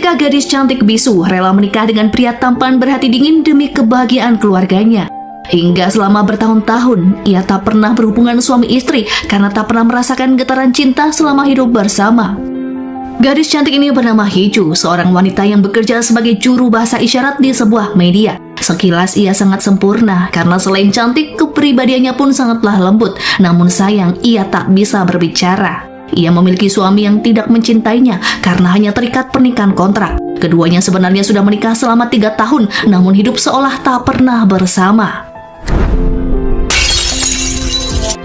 ketika gadis cantik bisu rela menikah dengan pria tampan berhati dingin demi kebahagiaan keluarganya. Hingga selama bertahun-tahun, ia tak pernah berhubungan suami istri karena tak pernah merasakan getaran cinta selama hidup bersama. Gadis cantik ini bernama Hee-ju, seorang wanita yang bekerja sebagai juru bahasa isyarat di sebuah media. Sekilas ia sangat sempurna karena selain cantik, kepribadiannya pun sangatlah lembut. Namun sayang, ia tak bisa berbicara. Ia memiliki suami yang tidak mencintainya karena hanya terikat pernikahan kontrak. Keduanya sebenarnya sudah menikah selama 3 tahun, namun hidup seolah tak pernah bersama.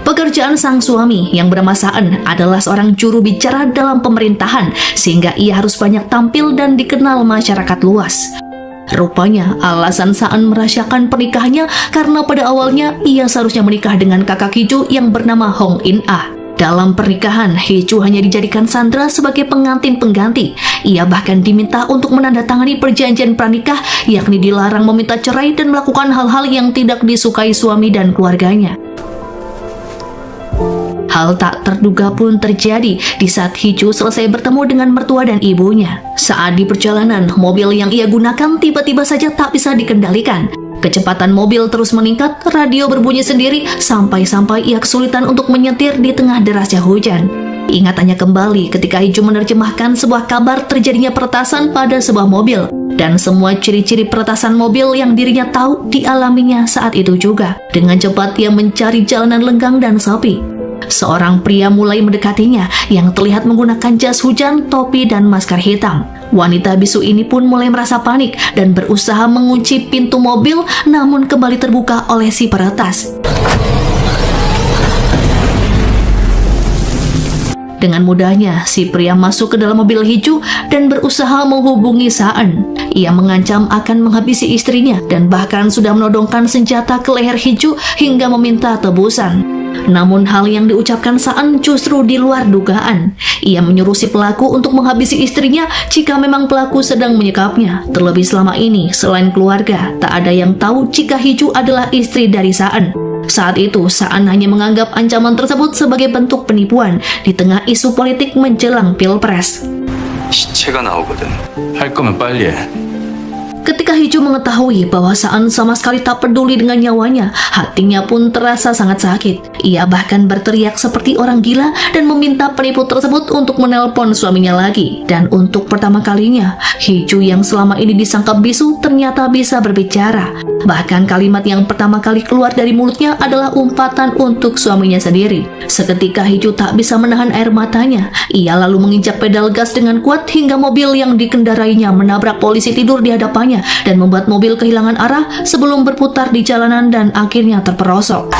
Pekerjaan sang suami yang bernama Saan adalah seorang juru bicara dalam pemerintahan, sehingga ia harus banyak tampil dan dikenal masyarakat luas. Rupanya alasan Saan merahasiakan pernikahannya karena pada awalnya ia seharusnya menikah dengan kakak Hee-ju yang bernama Hong In-ah. Dalam pernikahan, Hee-ju hanya dijadikan Sandra sebagai pengantin pengganti. Ia bahkan diminta untuk menandatangani perjanjian pranikah, yakni dilarang meminta cerai dan melakukan hal-hal yang tidak disukai suami dan keluarganya. Hal tak terduga pun terjadi di saat Hee-ju selesai bertemu dengan mertua dan ibunya. Saat di perjalanan, mobil yang ia gunakan tiba-tiba saja tak bisa dikendalikan. Kecepatan mobil terus meningkat, radio berbunyi sendiri, sampai-sampai ia kesulitan untuk menyetir di tengah derasnya hujan. Ingatannya kembali ketika Hee-ju menerjemahkan sebuah kabar terjadinya peretasan pada sebuah mobil. Dan semua ciri-ciri peretasan mobil yang dirinya tahu dialaminya saat itu juga. Dengan cepat ia mencari jalanan lenggang dan sepi. Seorang pria mulai mendekatinya yang terlihat menggunakan jas hujan, topi, dan masker hitam. Wanita bisu ini pun mulai merasa panik dan berusaha mengunci pintu mobil, namun kembali terbuka oleh si peretas. Dengan mudahnya, si pria masuk ke dalam mobil Hee-ju dan berusaha menghubungi Saan. Ia mengancam akan menghabisi istrinya dan bahkan sudah menodongkan senjata ke leher Hee-ju hingga meminta tebusan. Namun hal yang diucapkan Saan justru di luar dugaan. Ia menyuruh si pelaku untuk menghabisi istrinya jika memang pelaku sedang menyekapnya. Terlebih selama ini, selain keluarga, tak ada yang tahu jika Hee-ju adalah istri dari Saan. Saat itu, Saan hanya menganggap ancaman tersebut sebagai bentuk penipuan di tengah isu politik menjelang Pilpres. 시체가 나오거든. 할 거면 빨리 해. Ketika Hee-ju mengetahui bahwa Saan sama sekali tak peduli dengan nyawanya, hatinya pun terasa sangat sakit. Ia bahkan berteriak seperti orang gila dan meminta penipu tersebut untuk menelpon suaminya lagi. Dan untuk pertama kalinya, Hee-ju yang selama ini disangka bisu ternyata bisa berbicara. Bahkan kalimat yang pertama kali keluar dari mulutnya adalah umpatan untuk suaminya sendiri. Seketika Hee-ju tak bisa menahan air matanya. Ia lalu menginjak pedal gas dengan kuat hingga mobil yang dikendarainya menabrak polisi tidur di hadapannya dan membuat mobil kehilangan arah sebelum berputar di jalanan dan akhirnya terperosok.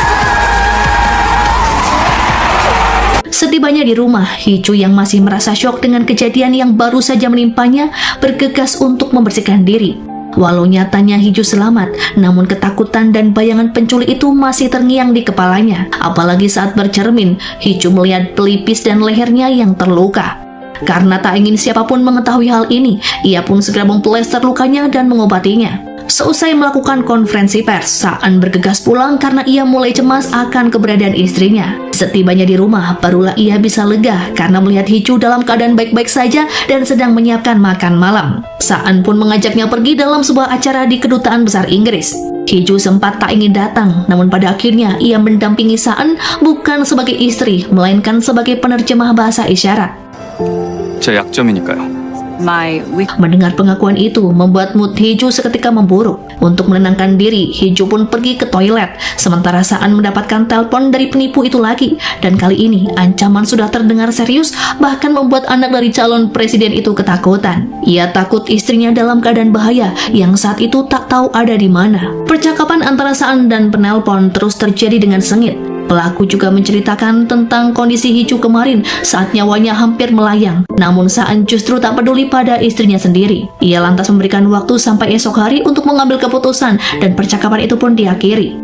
Setibanya di rumah, Hee-ju yang masih merasa syok dengan kejadian yang baru saja menimpanya bergegas untuk membersihkan diri. Walau nyatanya Hee-ju selamat, namun ketakutan dan bayangan penculik itu masih terngiang di kepalanya. Apalagi saat bercermin, Hee-ju melihat pelipis dan lehernya yang terluka. Karena tak ingin siapapun mengetahui hal ini, ia pun segera memplester lukanya dan mengobatinya. Seusai melakukan konferensi pers, Saan bergegas pulang karena ia mulai cemas akan keberadaan istrinya. Setibanya di rumah, barulah ia bisa lega karena melihat Hee-ju dalam keadaan baik-baik saja dan sedang menyiapkan makan malam. Saan pun mengajaknya pergi dalam sebuah acara di Kedutaan Besar Inggris. Hee-ju sempat tak ingin datang, namun pada akhirnya ia mendampingi Saan bukan sebagai istri, melainkan sebagai penerjemah bahasa isyarat. 제 약점이니까요. Mendengar pengakuan itu membuat mood Hee-ju seketika memburuk. Untuk menenangkan diri, Hee-ju pun pergi ke toilet. Sementara Saan mendapatkan telepon dari penipu itu lagi. Dan kali ini ancaman sudah terdengar serius, bahkan membuat anak dari calon presiden itu ketakutan. Ia takut istrinya dalam keadaan bahaya yang saat itu tak tahu ada di mana. Percakapan antara Saan dan penelpon terus terjadi dengan sengit. Pelaku juga menceritakan tentang kondisi Hee-ju kemarin saat nyawanya hampir melayang. Namun Saan justru tak peduli pada istrinya sendiri. Ia lantas memberikan waktu sampai esok hari untuk mengambil keputusan dan percakapan itu pun diakhiri.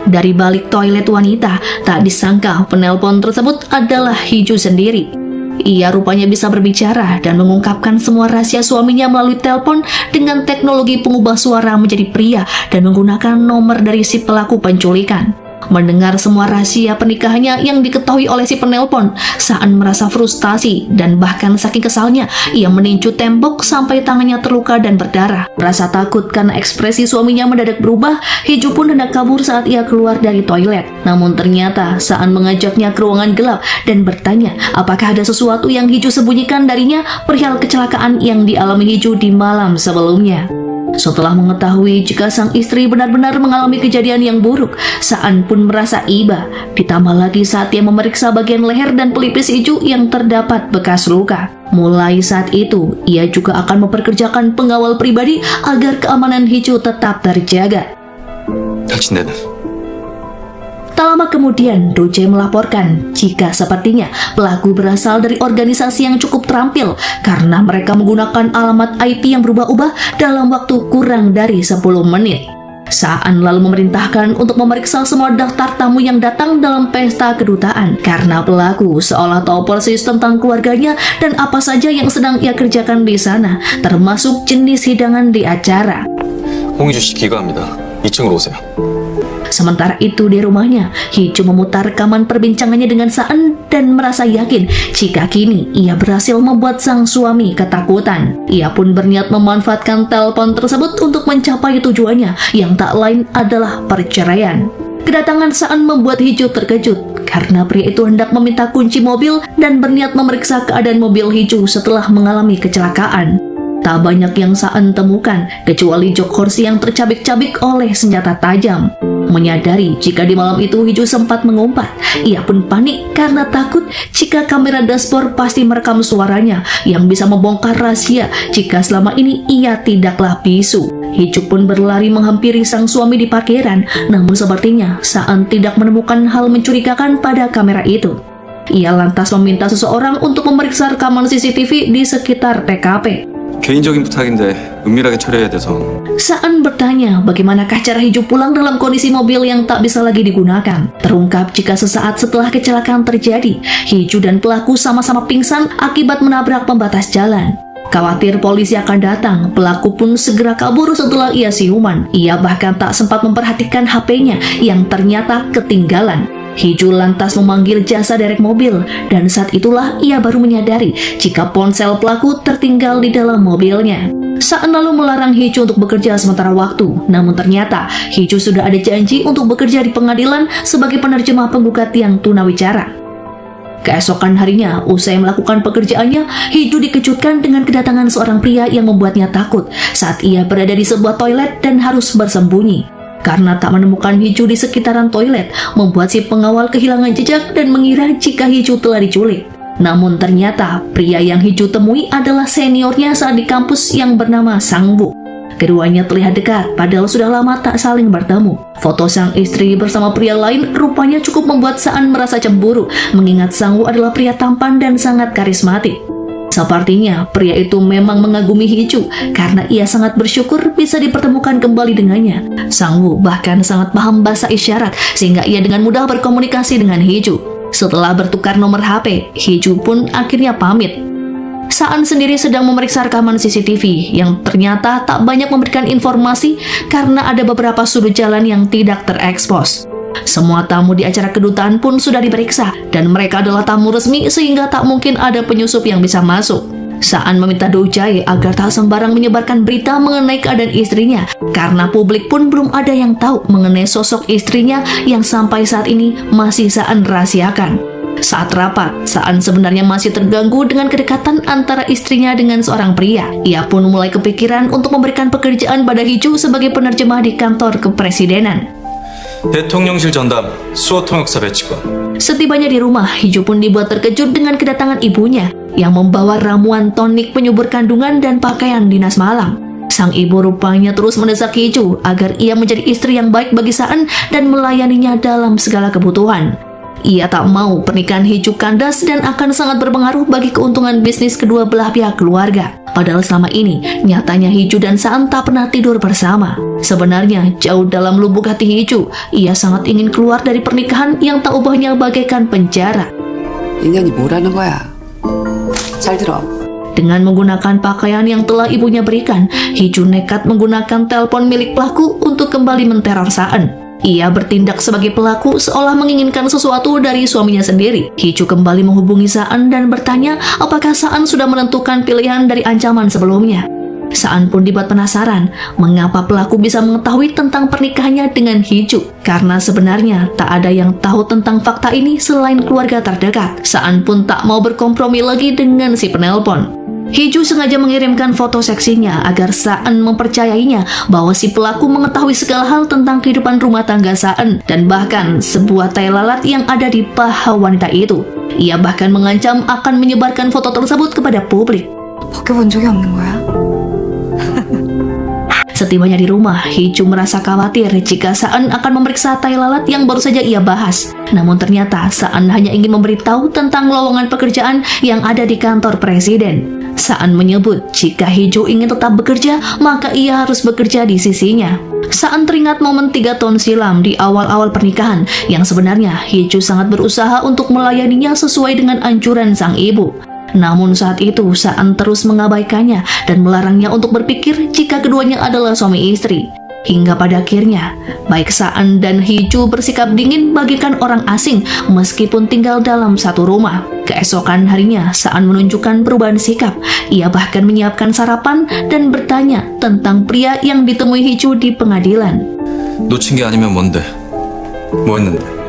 Dari balik toilet wanita, tak disangka penelpon tersebut adalah Hee-ju sendiri. Ia rupanya bisa berbicara dan mengungkapkan semua rahasia suaminya melalui telepon dengan teknologi pengubah suara menjadi pria dan menggunakan nomor dari si pelaku penculikan. Mendengar semua rahasia pernikahannya yang diketahui oleh si penelpon, Saan merasa frustasi dan bahkan saking kesalnya ia meninju tembok sampai tangannya terluka dan berdarah. Rasa takut karena ekspresi suaminya mendadak berubah, Hiju pun hendak kabur saat ia keluar dari toilet. Namun ternyata Saan mengajaknya ke ruangan gelap dan bertanya apakah ada sesuatu yang Hiju sembunyikan darinya perihal kecelakaan yang dialami Hiju di malam sebelumnya. Setelah mengetahui jika sang istri benar-benar mengalami kejadian yang buruk, Saan pun merasa iba. Ditambah lagi saat ia memeriksa bagian leher dan pelipis Hiju yang terdapat bekas luka. Mulai saat itu, ia juga akan memperkerjakan pengawal pribadi agar keamanan Hiju tetap terjaga. 당신네는 Tak lama kemudian, Doje melaporkan jika sepertinya pelaku berasal dari organisasi yang cukup terampil karena mereka menggunakan alamat IP yang berubah-ubah dalam waktu kurang dari 10 menit. Saan lalu memerintahkan untuk memeriksa semua daftar tamu yang datang dalam pesta kedutaan karena pelaku seolah tahu persis tentang keluarganya dan apa saja yang sedang ia kerjakan di sana, termasuk jenis hidangan di acara. 홍희주 씨 귀가합니다. 2층으로 오세요. Sementara itu di rumahnya, Hiju memutar rekaman perbincangannya dengan Saan dan merasa yakin jika kini ia berhasil membuat sang suami ketakutan. Ia pun berniat memanfaatkan telepon tersebut untuk mencapai tujuannya yang tak lain adalah perceraian. Kedatangan Saan membuat Hiju terkejut karena pria itu hendak meminta kunci mobil dan berniat memeriksa keadaan mobil Hiju setelah mengalami kecelakaan. Tak banyak yang Saan temukan kecuali jok kursi yang tercabik-cabik oleh senjata tajam. Menyadari jika di malam itu Hiju sempat mengumpat, ia pun panik karena takut jika kamera dashboard pasti merekam suaranya yang bisa membongkar rahasia jika selama ini ia tidaklah bisu. Hiju pun berlari menghampiri sang suami di parkiran, namun sepertinya Saan tidak menemukan hal mencurigakan pada kamera itu. Ia lantas meminta seseorang untuk memeriksa rekaman CCTV di sekitar TKP. 개인적인 부탁인데 은밀하게 처리해야 돼서. Saan bertanya bagaimanakah cara Hiju pulang dalam kondisi mobil yang tak bisa lagi digunakan. Terungkap jika sesaat setelah kecelakaan terjadi, Hiju dan pelaku sama-sama pingsan akibat menabrak pembatas jalan. Khawatir polisi akan datang, pelaku pun segera kabur setelah ia siuman. Ia bahkan tak sempat memperhatikan HP-nya yang ternyata ketinggalan. Hiju lantas memanggil jasa derek mobil dan saat itulah ia baru menyadari jika ponsel pelaku tertinggal di dalam mobilnya. Saan lalu melarang Hiju untuk bekerja sementara waktu, namun ternyata Hiju sudah ada janji untuk bekerja di pengadilan sebagai penerjemah penggugat yang tunawicara. Keesokan harinya, usai melakukan pekerjaannya, Hiju dikejutkan dengan kedatangan seorang pria yang membuatnya takut saat ia berada di sebuah toilet dan harus bersembunyi. Karena tak menemukan Hiju di sekitaran toilet, membuat si pengawal kehilangan jejak dan mengira jika Hiju telah diculik. Namun ternyata pria yang Hiju temui adalah seniornya saat di kampus yang bernama Sangwoo. Keduanya terlihat dekat padahal sudah lama tak saling bertemu. Foto sang istri bersama pria lain rupanya cukup membuat Saan merasa cemburu, mengingat Sangwoo adalah pria tampan dan sangat karismatik. Sepertinya pria itu memang mengagumi Hiju karena ia sangat bersyukur bisa dipertemukan kembali dengannya. Sangwoo bahkan sangat paham bahasa isyarat sehingga ia dengan mudah berkomunikasi dengan Hiju. Setelah bertukar nomor HP, Hiju pun akhirnya pamit. Saan sendiri sedang memeriksa rekaman CCTV yang ternyata tak banyak memberikan informasi karena ada beberapa sudut jalan yang tidak terekspos. Semua tamu di acara kedutaan pun sudah diperiksa dan mereka adalah tamu resmi sehingga tak mungkin ada penyusup yang bisa masuk. Saan meminta Do Jae agar tak sembarang menyebarkan berita mengenai keadaan istrinya karena publik pun belum ada yang tahu mengenai sosok istrinya yang sampai saat ini masih Saan rahasiakan. Saat rapat, Saan sebenarnya masih terganggu dengan kedekatan antara istrinya dengan seorang pria. Ia pun mulai kepikiran untuk memberikan pekerjaan pada Hiju sebagai penerjemah di kantor kepresidenan. 대통령실 전담 수어 통역사 배치권. Setibanya di rumah, Hiju pun dibuat terkejut dengan kedatangan ibunya yang membawa ramuan tonik penyubur kandungan dan pakaian dinas malam. Sang ibu rupanya terus mendesak Hiju agar ia menjadi istri yang baik bagi Saan dan melayaninya dalam segala kebutuhan. Ia tak mau pernikahan Hiju kandas dan akan sangat berpengaruh bagi keuntungan bisnis kedua belah pihak keluarga. Padahal selama ini, nyatanya Hiju dan Saan tak pernah tidur bersama. Sebenarnya, jauh dalam lubuk hati Hiju, ia sangat ingin keluar dari pernikahan yang tak ubahnya bagaikan penjara. 인연이 뭐라는 거야? 잘 들어. Dengan menggunakan pakaian yang telah ibunya berikan, Hiju nekat menggunakan telepon milik pelaku untuk kembali menteror Saan. Ia bertindak sebagai pelaku seolah menginginkan sesuatu dari suaminya sendiri. Hicu kembali menghubungi Saan dan bertanya apakah Saan sudah menentukan pilihan dari ancaman sebelumnya. Saan pun dibuat penasaran mengapa pelaku bisa mengetahui tentang pernikahannya dengan Hicu. Karena sebenarnya tak ada yang tahu tentang fakta ini selain keluarga terdekat. Saan pun tak mau berkompromi lagi dengan si penelpon. Hicu sengaja mengirimkan foto seksinya agar Saan mempercayainya bahwa si pelaku mengetahui segala hal tentang kehidupan rumah tangga Saan dan bahkan sebuah tai lalat yang ada di paha wanita itu. Ia bahkan mengancam akan menyebarkan foto tersebut kepada publik. 벗겨본 적이 없는 거야? Setibanya di rumah, Hicu merasa khawatir jika Saan akan memeriksa tai lalat yang baru saja ia bahas. Namun ternyata Saan hanya ingin memberitahu tentang lowongan pekerjaan yang ada di kantor presiden. Saan menyebut jika Hicu ingin tetap bekerja, maka ia harus bekerja di sisinya. Saan teringat momen 3 tahun silam di awal-awal pernikahan yang sebenarnya Hicu sangat berusaha untuk melayaninya sesuai dengan anjuran sang ibu. Namun saat itu Saan terus mengabaikannya dan melarangnya untuk berpikir jika keduanya adalah suami istri. Hingga pada akhirnya, baik Saan dan Hicu bersikap dingin bagaikan orang asing meskipun tinggal dalam satu rumah. Keesokan harinya, Saan menunjukkan perubahan sikap. Ia bahkan menyiapkan sarapan dan bertanya tentang pria yang ditemui Hicu di pengadilan. 놓친 게 아니면 뭔데? 뭐 했는데?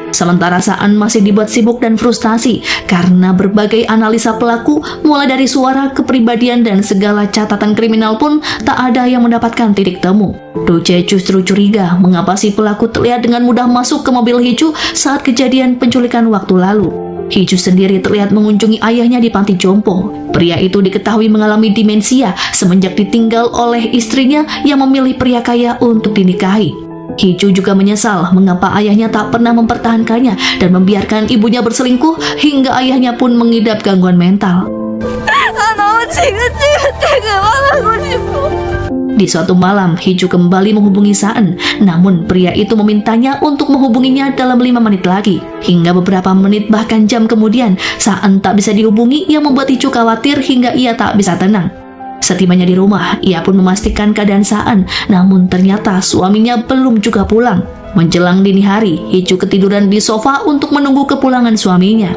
Sementara Saan masih dibuat sibuk dan frustasi karena berbagai analisa pelaku, mulai dari suara, kepribadian, dan segala catatan kriminal pun tak ada yang mendapatkan titik temu. Doce justru curiga mengapa si pelaku terlihat dengan mudah masuk ke mobil Hicu saat kejadian penculikan waktu lalu. Hicu sendiri terlihat mengunjungi ayahnya di panti jompo. Pria itu diketahui mengalami demensia semenjak ditinggal oleh istrinya yang memilih pria kaya untuk dinikahi. Hicu juga menyesal mengapa ayahnya tak pernah mempertahankannya dan membiarkan ibunya berselingkuh hingga ayahnya pun mengidap gangguan mental. Di suatu malam, Hicu kembali menghubungi Saan, namun pria itu memintanya untuk menghubunginya dalam 5 menit lagi. Hingga beberapa menit bahkan jam kemudian, Saan tak bisa dihubungi yang membuat Hicu khawatir hingga ia tak bisa tenang. Setibanya di rumah, ia pun memastikan keadaan Saan, namun ternyata suaminya belum juga pulang. Menjelang dini hari, Hicu ketiduran di sofa untuk menunggu kepulangan suaminya.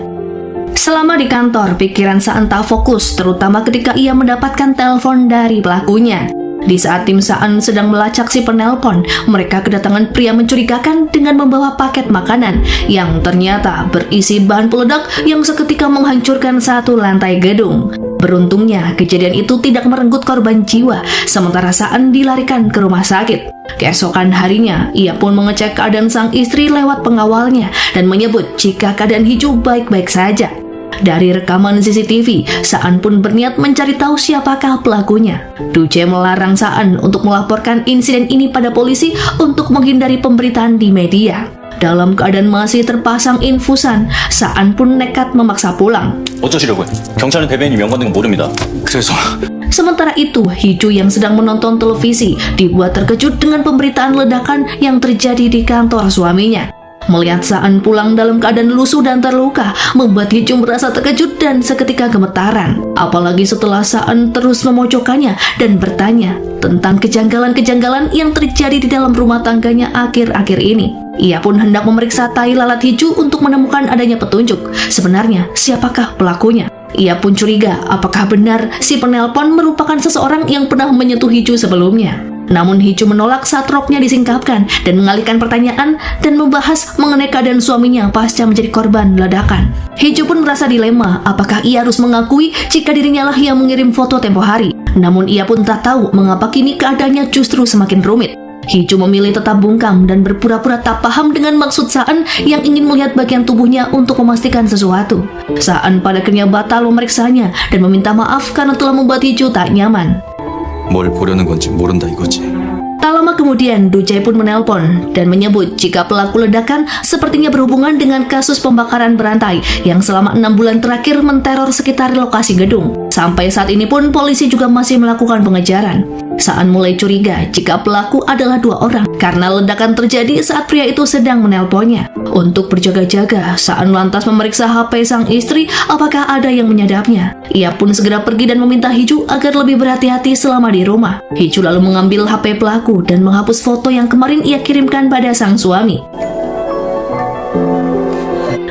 Selama di kantor, pikiran Saan tak fokus, terutama ketika ia mendapatkan telepon dari pelakunya. Di saat tim Saan sedang melacak si penelpon, mereka kedatangan pria mencurigakan dengan membawa paket makanan yang ternyata berisi bahan peledak yang seketika menghancurkan satu lantai gedung. Beruntungnya, kejadian itu tidak merenggut korban jiwa, sementara Saan dilarikan ke rumah sakit. Keesokan harinya, ia pun mengecek keadaan sang istri lewat pengawalnya dan menyebut jika keadaan Hicu baik-baik saja. Dari rekaman CCTV, Saan pun berniat mencari tahu siapakah pelakunya. Doce melarang Saan untuk melaporkan insiden ini pada polisi untuk menghindari pemberitaan di media. Dalam keadaan masih terpasang infusan, Saan pun nekat memaksa pulang. 어쩌시려고요? 경찰은 대변인이 명받는 건 모릅니다. 그래서 Sementara itu, Hicu yang sedang menonton televisi dibuat terkejut dengan pemberitaan ledakan yang terjadi di kantor suaminya. Melihat Saan pulang dalam keadaan lusuh dan terluka, membuat Hicu merasa terkejut dan seketika gemetaran. Apalagi setelah Saan terus memojokkannya dan bertanya tentang kejanggalan-kejanggalan yang terjadi di dalam rumah tangganya akhir-akhir ini. Ia pun hendak memeriksa tai lalat Hicu untuk menemukan adanya petunjuk. Sebenarnya, siapakah pelakunya? Ia pun curiga apakah benar si penelpon merupakan seseorang yang pernah menyentuh Hicu sebelumnya. Namun Hicu menolak saat roknya disingkapkan dan mengalihkan pertanyaan dan membahas mengenai keadaan suaminya pasca menjadi korban ledakan. Hicu pun merasa dilema apakah ia harus mengakui jika dirinya lah yang mengirim foto tempo hari. Namun ia pun tak tahu mengapa kini keadaannya justru semakin rumit. Hicu memilih tetap bungkam dan berpura-pura tak paham dengan maksud Saan yang ingin melihat bagian tubuhnya untuk memastikan sesuatu. Saan pada akhirnya batal memeriksanya dan meminta maaf karena telah membuat Hicu tak nyaman. 뭘 보려는 건지 모른다 이거지. Tak lama kemudian, Doce pun menelpon dan menyebut jika pelaku ledakan sepertinya berhubungan dengan kasus pembakaran berantai yang selama 6 bulan terakhir menteror sekitar lokasi gedung. Sampai saat ini pun polisi juga masih melakukan pengejaran. Saan mulai curiga jika pelaku adalah 2 orang karena ledakan terjadi saat pria itu sedang menelponnya. Untuk berjaga-jaga, Saan lantas memeriksa HP sang istri apakah ada yang menyadapnya. Ia pun segera pergi dan meminta Hiju agar lebih berhati-hati selama di rumah. Hiju lalu mengambil HP pelaku dan menghapus foto yang kemarin ia kirimkan pada sang suami.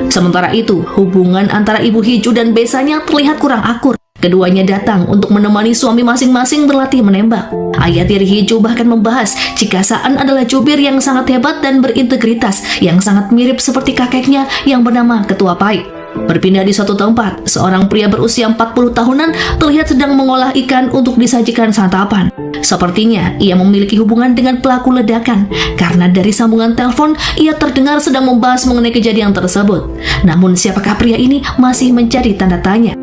Sementara itu, hubungan antara ibu Hiju dan besannya terlihat kurang akur. Keduanya datang untuk menemani suami masing-masing berlatih menembak. Ayah tiri Hiju bahkan membahas jika Saan adalah jubir yang sangat hebat dan berintegritas, yang sangat mirip seperti kakeknya yang bernama Ketua Pai. Berpindah di suatu tempat, seorang pria berusia 40 tahunan terlihat sedang mengolah ikan untuk disajikan santapan. Sepertinya ia memiliki hubungan dengan pelaku ledakan, karena dari sambungan telepon ia terdengar sedang membahas mengenai kejadian tersebut. Namun siapakah pria ini masih menjadi tanda tanya.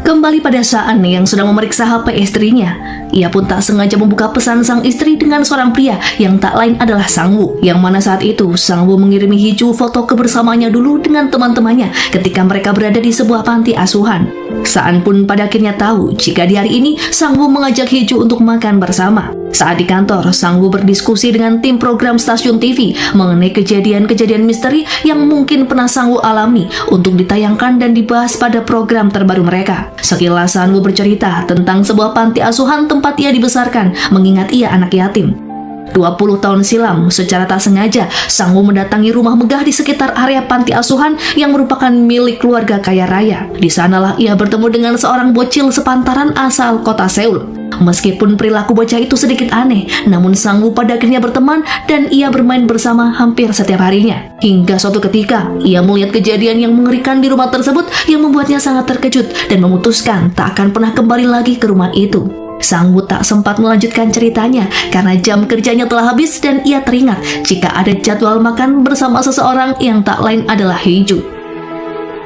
Kembali pada Saan yang sedang memeriksa HP istrinya, ia pun tak sengaja membuka pesan sang istri dengan seorang pria yang tak lain adalah Sang Woo, yang mana saat itu Sang Woo mengirimi Hiju foto kebersamaannya dulu dengan teman-temannya ketika mereka berada di sebuah panti asuhan. Saan pun pada akhirnya tahu jika di hari ini Sang Woo mengajak Hiju untuk makan bersama. Saat di kantor, Sang Woo berdiskusi dengan tim program stasiun TV mengenai kejadian-kejadian misteri yang mungkin pernah Sang Woo alami untuk ditayangkan dan dibahas pada program terbaru mereka. Sekilas Sang Woo bercerita tentang sebuah panti asuhan tempat ia dibesarkan, mengingat ia anak yatim. 20 tahun silam, secara tak sengaja, Sang Woo mendatangi rumah megah di sekitar area panti asuhan yang merupakan milik keluarga kaya raya. Di sanalah ia bertemu dengan seorang bocil sepantaran asal kota Seoul. Meskipun perilaku bocah itu sedikit aneh, namun Sang Woo pada akhirnya berteman dan ia bermain bersama hampir setiap harinya. Hingga suatu ketika, ia melihat kejadian yang mengerikan di rumah tersebut yang membuatnya sangat terkejut dan memutuskan tak akan pernah kembali lagi ke rumah itu. Sang Woo tak sempat melanjutkan ceritanya karena jam kerjanya telah habis dan ia teringat jika ada jadwal makan bersama seseorang yang tak lain adalah Hiju.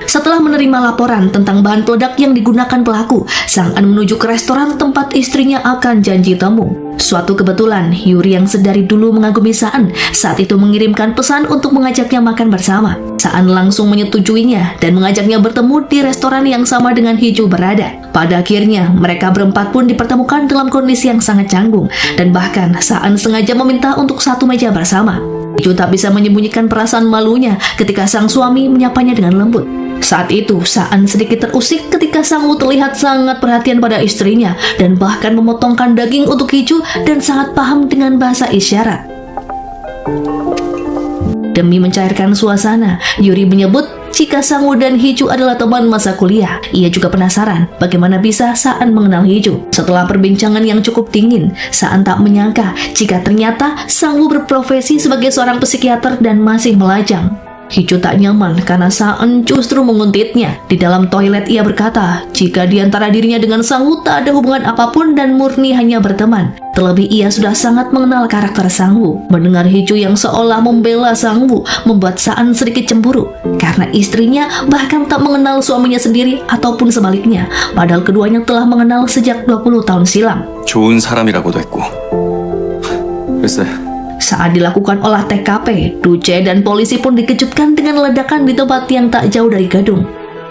Setelah menerima laporan tentang bahan peledak yang digunakan pelaku, Sang An menuju ke restoran tempat istrinya akan janji temu. Suatu kebetulan, Yuri yang sedari dulu mengagumi Saan saat itu mengirimkan pesan untuk mengajaknya makan bersama. Saan langsung menyetujuinya dan mengajaknya bertemu di restoran yang sama dengan Hiju berada. Pada akhirnya, mereka berempat pun dipertemukan dalam kondisi yang sangat canggung, dan bahkan Saan sengaja meminta untuk satu meja bersama. Hiju tak bisa menyembunyikan perasaan malunya ketika sang suami menyapanya dengan lembut. Saat itu, Saan sedikit terusik ketika Sang Woo terlihat sangat perhatian pada istrinya dan bahkan memotongkan daging untuk Hiju dan sangat paham dengan bahasa isyarat. Demi mencairkan suasana, Yuri menyebut jika Sang Woo dan Hiju adalah teman masa kuliah. Ia juga penasaran bagaimana bisa Saan mengenal Hiju. Setelah perbincangan yang cukup dingin, Saan tak menyangka jika ternyata Sang Woo berprofesi sebagai seorang psikiater dan masih melajang. Hiju tak nyaman karena Saan justru menguntitnya. Di dalam toilet ia berkata jika di antara dirinya dengan Sang Woo tak ada hubungan apapun dan murni hanya berteman. Terlebih ia sudah sangat mengenal karakter Sang Woo. Mendengar Hiju yang seolah membela Sang Woo membuat Saan sedikit cemburu karena istrinya bahkan tak mengenal suaminya sendiri ataupun sebaliknya, padahal keduanya telah mengenal sejak 20 tahun silam. 좋은 사람이라고도 했고. 글쎄. Saat dilakukan olah TKP, Duce dan polisi pun dikejutkan dengan ledakan di tempat yang tak jauh dari gedung.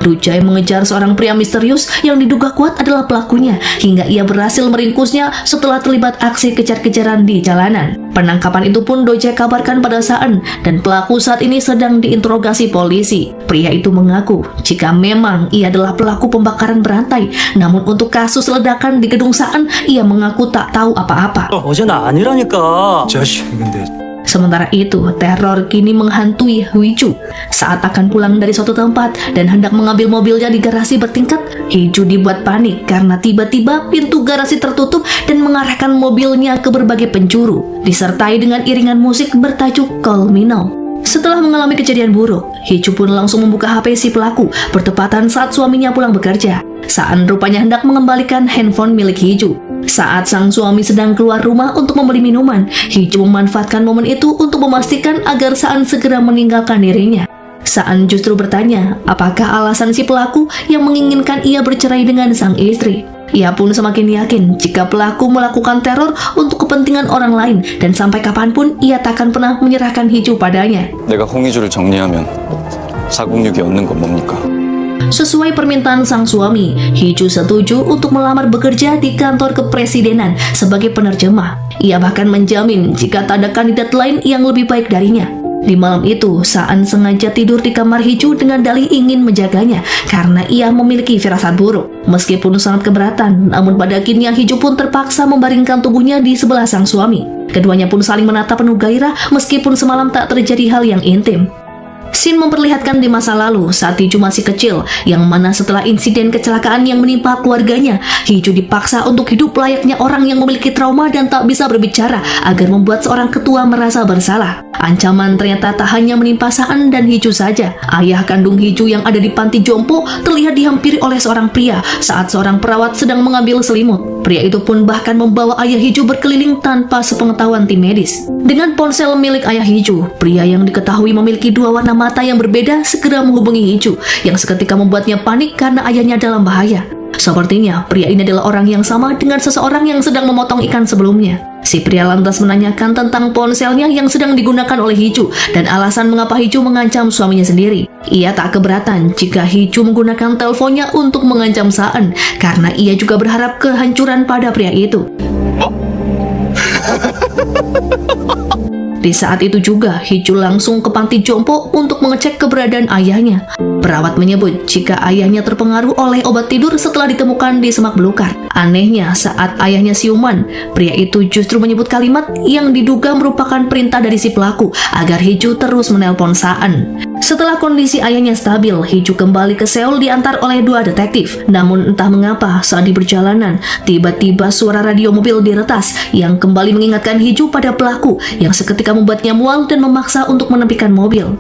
Duce mengejar seorang pria misterius yang diduga kuat adalah pelakunya hingga ia berhasil meringkusnya setelah terlibat aksi kejar-kejaran di jalanan. Penangkapan itu pun Duce kabarkan pada Saan dan pelaku saat ini sedang diinterogasi polisi. Pria itu mengaku jika memang ia adalah pelaku pembakaran berantai, namun untuk kasus ledakan di gedung Saan ia mengaku tak tahu apa-apa. 어제 나 아니라니까. 자식 근데 Sementara itu, teror kini menghantui Hiju. Saat akan pulang dari suatu tempat dan hendak mengambil mobilnya di garasi bertingkat, Hiju dibuat panik karena tiba-tiba pintu garasi tertutup dan mengarahkan mobilnya ke berbagai penjuru, disertai dengan iringan musik bertajuk Call Me Now. Setelah mengalami kejadian buruk, Hiju pun langsung membuka HP si pelaku bertepatan saat suaminya pulang bekerja. Saan rupanya hendak mengembalikan handphone milik Hiju. Saat sang suami sedang keluar rumah untuk membeli minuman, Hiju memanfaatkan momen itu untuk memastikan agar Saan segera meninggalkan dirinya. Saan justru bertanya, apakah alasan si pelaku yang menginginkan ia bercerai dengan sang istri. Ia pun semakin yakin jika pelaku melakukan teror untuk kepentingan orang lain dan sampai kapanpun ia takkan pernah menyerahkan Hiju padanya. 내가 홍희주를 정리하면 406이 얻는 건 뭡니까? Sesuai permintaan sang suami, Hee-ju setuju untuk melamar bekerja di kantor kepresidenan sebagai penerjemah. Ia bahkan menjamin jika tak ada kandidat lain yang lebih baik darinya. Di malam itu, Saan sengaja tidur di kamar Hee-ju dengan dalih ingin menjaganya karena ia memiliki firasat buruk. Meskipun sangat keberatan, namun pada akhirnya Hee-ju pun terpaksa membaringkan tubuhnya di sebelah sang suami. Keduanya pun saling menatap penuh gairah meskipun semalam tak terjadi hal yang intim. Scene memperlihatkan di masa lalu saat Hee-ju masih kecil, yang mana setelah insiden kecelakaan yang menimpa keluarganya, Hee-ju dipaksa untuk hidup layaknya orang yang memiliki trauma dan tak bisa berbicara agar membuat seorang ketua merasa bersalah. Ancaman ternyata tak hanya menimpa Saan dan Hee-ju saja. Ayah kandung Hee-ju yang ada di panti jompo terlihat dihampiri oleh seorang pria saat seorang perawat sedang mengambil selimut. Pria itu pun bahkan membawa ayah Hee-ju berkeliling tanpa sepengetahuan tim medis. Dengan ponsel milik ayah Hee-ju, pria yang diketahui memiliki dua warna mata yang berbeda segera menghubungi Hee-ju yang seketika membuatnya panik karena ayahnya dalam bahaya. Sepertinya pria ini adalah orang yang sama dengan seseorang yang sedang memotong ikan sebelumnya. Si pria lantas menanyakan tentang ponselnya yang sedang digunakan oleh Hee-ju dan alasan mengapa Hee-ju mengancam suaminya sendiri. Ia tak keberatan jika Hee-ju menggunakan teleponnya untuk mengancam Saan karena ia juga berharap kehancuran pada pria itu. Di saat itu juga, Hee-ju langsung ke panti jompo untuk mengecek keberadaan ayahnya. Perawat menyebut jika ayahnya terpengaruh oleh obat tidur setelah ditemukan di semak belukar. Anehnya, saat ayahnya siuman, pria itu justru menyebut kalimat yang diduga merupakan perintah dari si pelaku agar Hee-ju terus menelpon Saan. Setelah kondisi ayahnya stabil, Hee-ju kembali ke Seoul diantar oleh dua detektif. Namun entah mengapa saat di perjalanan, tiba-tiba suara radio mobil diretas yang kembali mengingatkan Hee-ju pada pelaku yang seketika membuatnya mual dan memaksa untuk menepikan mobil.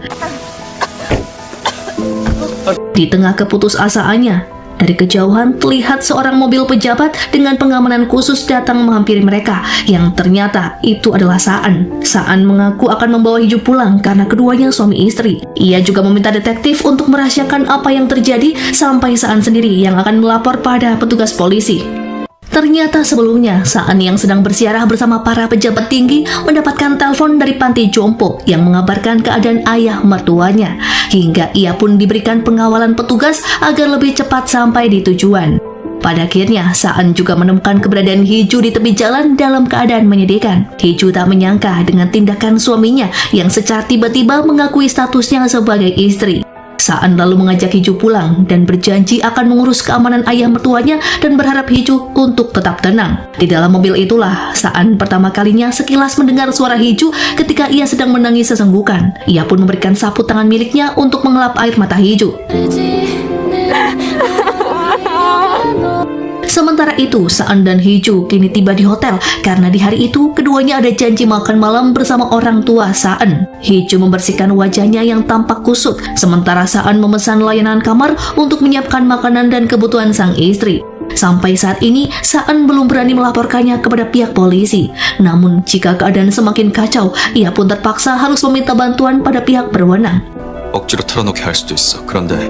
Di tengah keputusasaannya, dari kejauhan terlihat seorang mobil pejabat dengan pengamanan khusus datang menghampiri mereka, yang ternyata itu adalah Saan. Saan mengaku akan membawa Hee-ju pulang karena keduanya suami istri. Ia juga meminta detektif untuk merahasiakan apa yang terjadi sampai Saan sendiri yang akan melapor pada petugas polisi. Ternyata sebelumnya, Saan yang sedang bersiarah bersama para pejabat tinggi mendapatkan telepon dari panti jompo yang mengabarkan keadaan ayah mertuanya, hingga ia pun diberikan pengawalan petugas agar lebih cepat sampai di tujuan. Pada akhirnya, Saan juga menemukan keberadaan Hee-ju di tepi jalan dalam keadaan menyedihkan. Hee-ju tak menyangka dengan tindakan suaminya yang secara tiba-tiba mengakui statusnya sebagai istri. Saan lalu mengajak Hee-ju pulang dan berjanji akan mengurus keamanan ayah mertuanya dan berharap Hee-ju untuk tetap tenang. Di dalam mobil itulah Saan pertama kalinya sekilas mendengar suara Hee-ju ketika ia sedang menangis sesenggukan. Ia pun memberikan sapu tangan miliknya untuk mengelap air mata Hee-ju. Sementara itu, Saan dan Hee-ju kini tiba di hotel karena di hari itu keduanya ada janji makan malam bersama orang tua Saan. Hee-ju membersihkan wajahnya yang tampak kusut, sementara Saan memesan layanan kamar untuk menyiapkan makanan dan kebutuhan sang istri. Sampai saat ini, Saan belum berani melaporkannya kepada pihak polisi. Namun, jika keadaan semakin kacau, ia pun terpaksa harus meminta bantuan pada pihak berwenang. 억지로 털어놓게 할 수도 있어. 그런데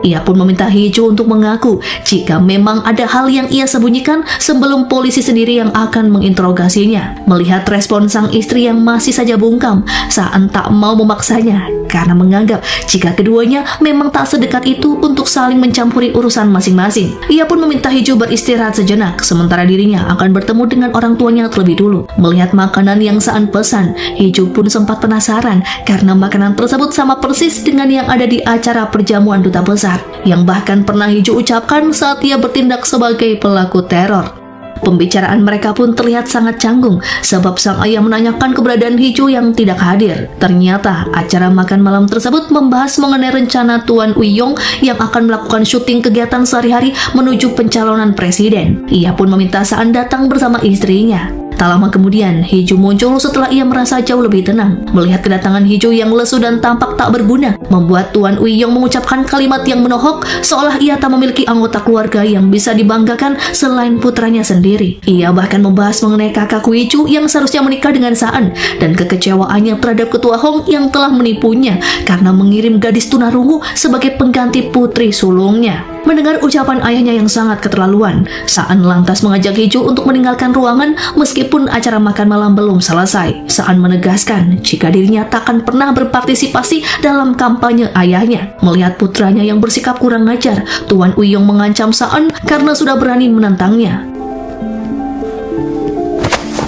Ia pun meminta Hee-ju untuk mengaku jika memang ada hal yang ia sembunyikan sebelum polisi sendiri yang akan menginterogasinya. Melihat respon sang istri yang masih saja bungkam, Saan tak mau memaksanya karena menganggap jika keduanya memang tak sedekat itu untuk saling mencampuri urusan masing-masing. Ia pun meminta Hee-ju beristirahat sejenak, sementara dirinya akan bertemu dengan orang tuanya terlebih dulu. Melihat makanan yang Saan pesan, Hee-ju pun sempat penasaran karena makanan tersebut sama persis dengan yang ada di acara perjamuan duta besar, yang bahkan pernah Hee-ju ucapkan saat ia bertindak sebagai pelaku teror. Pembicaraan mereka pun terlihat sangat canggung sebab sang ayah menanyakan keberadaan Hee-ju yang tidak hadir. Ternyata acara makan malam tersebut membahas mengenai rencana Tuan Ui-yong yang akan melakukan syuting kegiatan sehari-hari menuju pencalonan presiden. Ia pun meminta Saan datang bersama istrinya. Tak lama kemudian, Hee-ju muncul setelah ia merasa jauh lebih tenang. Melihat kedatangan Hee-ju yang lesu dan tampak tak berguna, membuat Tuan Ui-yong mengucapkan kalimat yang menohok seolah ia tak memiliki anggota keluarga yang bisa dibanggakan selain putranya sendiri. Ia bahkan membahas mengenai kakak Hee-ju yang seharusnya menikah dengan Saan dan kekecewaannya terhadap ketua Hong yang telah menipunya karena mengirim gadis tunarungu sebagai pengganti putri sulungnya. Mendengar ucapan ayahnya yang sangat keterlaluan, Saan lantas mengajak Hiju untuk meninggalkan ruangan meskipun acara makan malam belum selesai. Saan menegaskan jika dirinya takkan pernah berpartisipasi dalam kampanye ayahnya. Melihat putranya yang bersikap kurang ajar, Tuan Uyong mengancam Saan karena sudah berani menentangnya.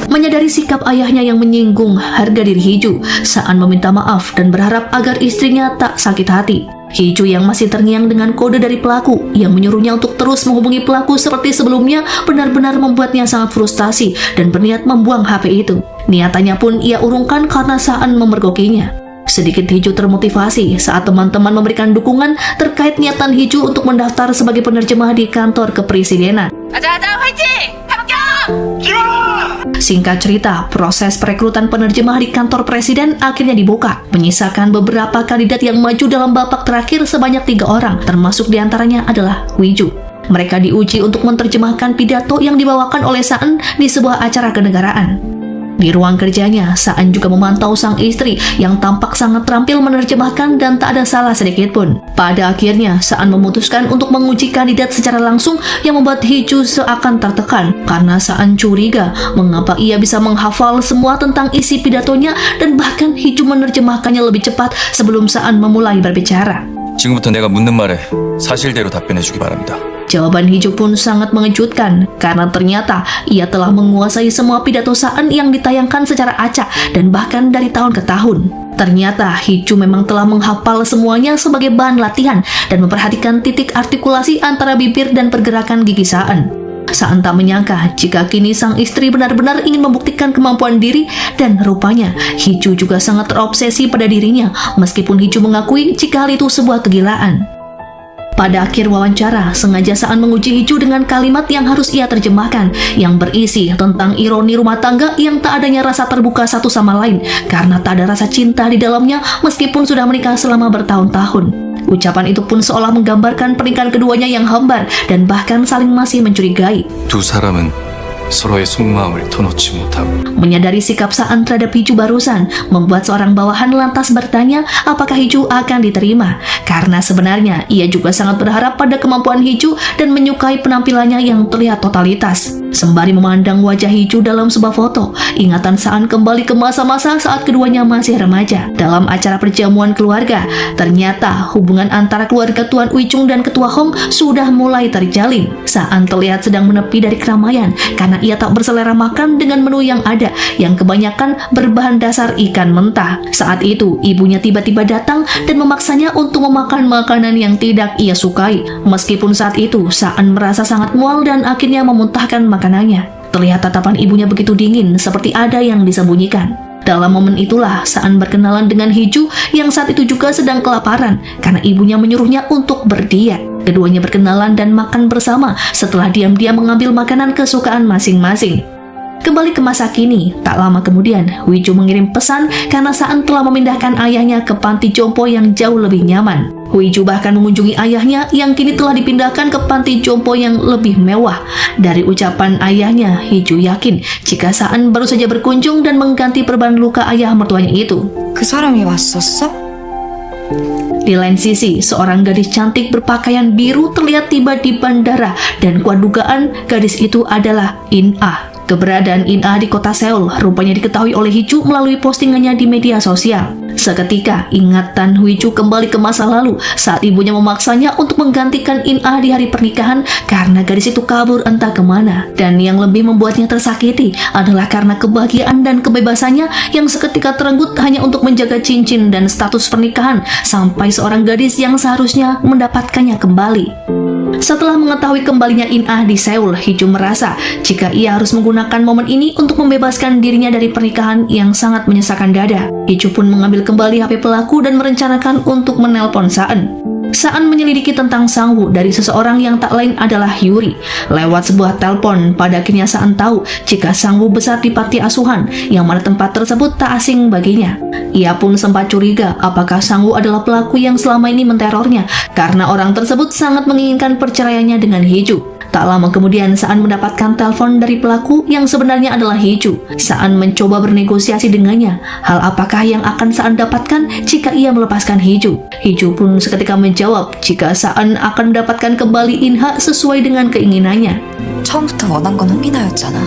Menyadari sikap ayahnya yang menyinggung harga diri Hiju, Saan meminta maaf dan berharap agar istrinya tak sakit hati. Hiju yang masih terngiang dengan kode dari pelaku yang menyuruhnya untuk terus menghubungi pelaku seperti sebelumnya benar-benar membuatnya sangat frustasi dan berniat membuang HP itu. Niatannya pun ia urungkan karena Saan memergokinya. Sedikit Hiju termotivasi saat teman-teman memberikan dukungan terkait niatan Hiju untuk mendaftar sebagai penerjemah di kantor kepresidenan. Singkat cerita, proses perekrutan penerjemah di kantor presiden akhirnya dibuka, menyisakan beberapa kandidat yang maju dalam babak terakhir sebanyak 3 orang, termasuk diantaranya adalah Hiju. Mereka diuji untuk menerjemahkan pidato yang dibawakan oleh Saan di sebuah acara kenegaraan. Di ruang kerjanya, Saan juga memantau sang istri yang tampak sangat terampil menerjemahkan dan tak ada salah sedikit pun. Pada akhirnya, Saan memutuskan untuk menguji kandidat secara langsung yang membuat Hiju seakan tertekan karena Saan curiga mengapa ia bisa menghafal semua tentang isi pidatonya dan bahkan Hiju menerjemahkannya lebih cepat sebelum Saan memulai berbicara. 지금부터 내가 묻는 말에 사실대로 답변해주기 바랍니다. Jawaban Hiju pun sangat mengejutkan karena ternyata ia telah menguasai semua pidato Saan yang ditayangkan secara acak dan bahkan dari tahun ke tahun. Ternyata Hiju memang telah menghafal semuanya sebagai bahan latihan dan memperhatikan titik artikulasi antara bibir dan pergerakan gigi Saan. Saan tak menyangka jika kini sang istri benar-benar ingin membuktikan kemampuan diri dan rupanya Hiju juga sangat terobsesi pada dirinya meskipun Hiju mengakui jika hal itu sebuah kegilaan. Pada akhir wawancara, sengaja Saan menguji Hiju dengan kalimat yang harus ia terjemahkan yang berisi tentang ironi rumah tangga yang tak adanya rasa terbuka satu sama lain karena tak ada rasa cinta di dalamnya meskipun sudah menikah selama bertahun-tahun. Ucapan itu pun seolah menggambarkan pernikahan keduanya yang hambar dan bahkan saling masih mencurigai. 두 사람은 서로의 속마음을 터놓지 못하고 Menyadari sikap Saan terhadap Hiju barusan membuat seorang bawahan lantas bertanya apakah Hiju akan diterima karena sebenarnya ia juga sangat berharap pada kemampuan Hiju dan menyukai penampilannya yang terlihat totalitas. Sembari memandang wajah Hiju dalam sebuah foto, ingatan Saan kembali ke masa-masa saat keduanya masih remaja. Dalam acara perjamuan keluarga, ternyata hubungan antara keluarga Tuan Uicung dan Ketua Hong sudah mulai terjalin. Saan terlihat sedang menepi dari keramaian karena ia tak berselera makan dengan menu yang ada, yang kebanyakan berbahan dasar ikan mentah. Saat itu, ibunya tiba-tiba datang dan memaksanya untuk memakan makanan yang tidak ia sukai. Meskipun saat itu, Saan merasa sangat mual dan akhirnya memuntahkan makanannya. Terlihat tatapan ibunya begitu dingin, seperti ada yang disembunyikan. Dalam momen itulah, Saan berkenalan dengan Hiju yang saat itu juga sedang kelaparan karena ibunya menyuruhnya untuk berdiet. Keduanya berkenalan dan makan bersama setelah diam-diam mengambil makanan kesukaan masing-masing. Kembali ke masa kini, tak lama kemudian, Hiju mengirim pesan karena Saan telah memindahkan ayahnya ke panti jompo yang jauh lebih nyaman. Hiju bahkan mengunjungi ayahnya yang kini telah dipindahkan ke panti jompo yang lebih mewah. Dari ucapan ayahnya, Hiju yakin jika Saan baru saja berkunjung dan mengganti perban luka ayah mertuanya itu. 그 사람이 왔었어? Di lain sisi, seorang gadis cantik berpakaian biru terlihat tiba di bandara dan kuat dugaan gadis itu adalah In-ah. Keberadaan In-ah di kota Seoul rupanya diketahui oleh Hiju melalui postingannya di media sosial. Seketika, ingatan Hiju kembali ke masa lalu saat ibunya memaksanya untuk menggantikan In-ah di hari pernikahan karena gadis itu kabur entah kemana. Dan yang lebih membuatnya tersakiti adalah karena kebahagiaan dan kebebasannya yang seketika terenggut hanya untuk menjaga cincin dan status pernikahan sampai seorang gadis yang seharusnya mendapatkannya kembali. Setelah mengetahui kembalinya In-ah di Seoul, Hiju merasa jika ia harus menggunakan momen ini untuk membebaskan dirinya dari pernikahan yang sangat menyesakan dada. Hiju pun mengambil kembali HP pelaku dan merencanakan untuk menelpon Saan. Saan menyelidiki tentang Sang-woo dari seseorang yang tak lain adalah Yuri. Lewat sebuah telepon, pada akhirnya Saan tahu jika Sang-woo besar di panti asuhan, yang mana tempat tersebut tak asing baginya. Ia pun sempat curiga apakah Sang-woo adalah pelaku yang selama ini menterornya, karena orang tersebut sangat menginginkan perceraiannya dengan Hiju. Tak lama kemudian Saan mendapatkan telepon dari pelaku yang sebenarnya adalah Hiju. Saan mencoba bernegosiasi dengannya. Hal apakah yang akan Saan dapatkan jika ia melepaskan Hiju? Hiju pun seketika menjawab jika Saan akan mendapatkan kembali Inha sesuai dengan keinginannya. 처음부터 원한 건 홍이나였잖아.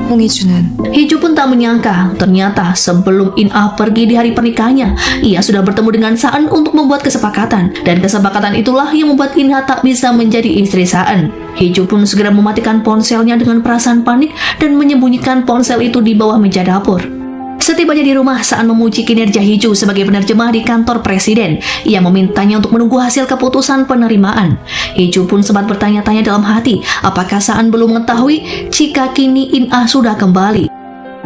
홍이주는 Hiju pun tak menyangka, ternyata sebelum Inah pergi di hari pernikahannya, ia sudah bertemu dengan Saan untuk membuat kesepakatan. Dan kesepakatan itulah yang membuat Inha tak bisa menjadi istri Saan. Hiju pun segera mematikan ponselnya dengan perasaan panik dan menyembunyikan ponsel itu di bawah meja dapur. Setibanya di rumah, Saan memuji kinerja Hiju sebagai penerjemah di kantor presiden. Ia memintanya untuk menunggu hasil keputusan penerimaan. Hiju pun sempat bertanya-tanya dalam hati, apakah Saan belum mengetahui jika kini Inah sudah kembali.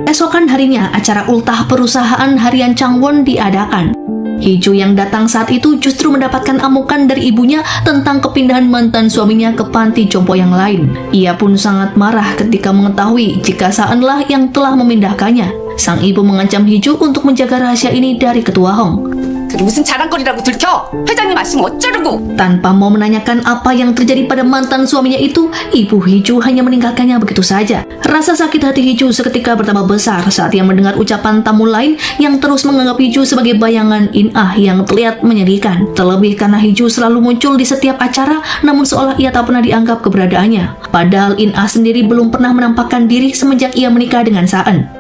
Esokan harinya, acara ultah perusahaan harian Changwon diadakan. Hiju yang datang saat itu justru mendapatkan amukan dari ibunya tentang kepindahan mantan suaminya ke panti jompo yang lain. Ia pun sangat marah ketika mengetahui jika Saanlah yang telah memindahkannya. Sang ibu mengancam Hiju untuk menjaga rahasia ini dari ketua Hong. 그게 무슨 자랑거리라고 들켜? 회장님 아시면 어쩌려고? Tanpa mau menanyakan apa yang terjadi pada mantan suaminya itu, ibu Hiju hanya meninggalkannya begitu saja. Rasa sakit hati Hiju seketika bertambah besar saat ia mendengar ucapan tamu lain yang terus menganggap Hiju sebagai bayangan Inah yang terlihat menyedihkan. Terlebih karena Hiju selalu muncul di setiap acara, namun seolah ia tak pernah dianggap keberadaannya. Padahal Inah sendiri belum pernah menampakkan diri semenjak ia menikah dengan Saan.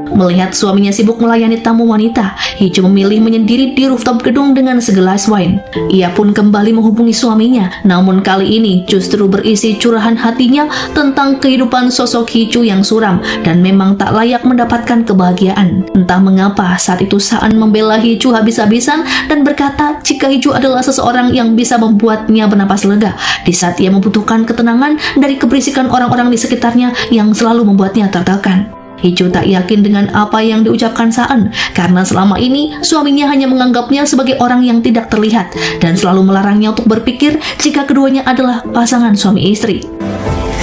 Melihat suaminya sibuk melayani tamu wanita, Hiju memilih menyendiri di rooftop gedung dengan segelas wine. Ia pun kembali menghubungi suaminya, namun kali ini justru berisi curahan hatinya tentang kehidupan sosok Hiju yang suram dan memang tak layak mendapatkan kebahagiaan. Entah mengapa saat itu Saan membela Hiju habis-habisan dan berkata jika Hiju adalah seseorang yang bisa membuatnya bernapas lega di saat ia membutuhkan ketenangan dari keberisikan orang-orang di sekitarnya yang selalu membuatnya tertekan. Hiju tak yakin dengan apa yang diucapkan Saan karena selama ini suaminya hanya menganggapnya sebagai orang yang tidak terlihat dan selalu melarangnya untuk berpikir jika keduanya adalah pasangan suami istri.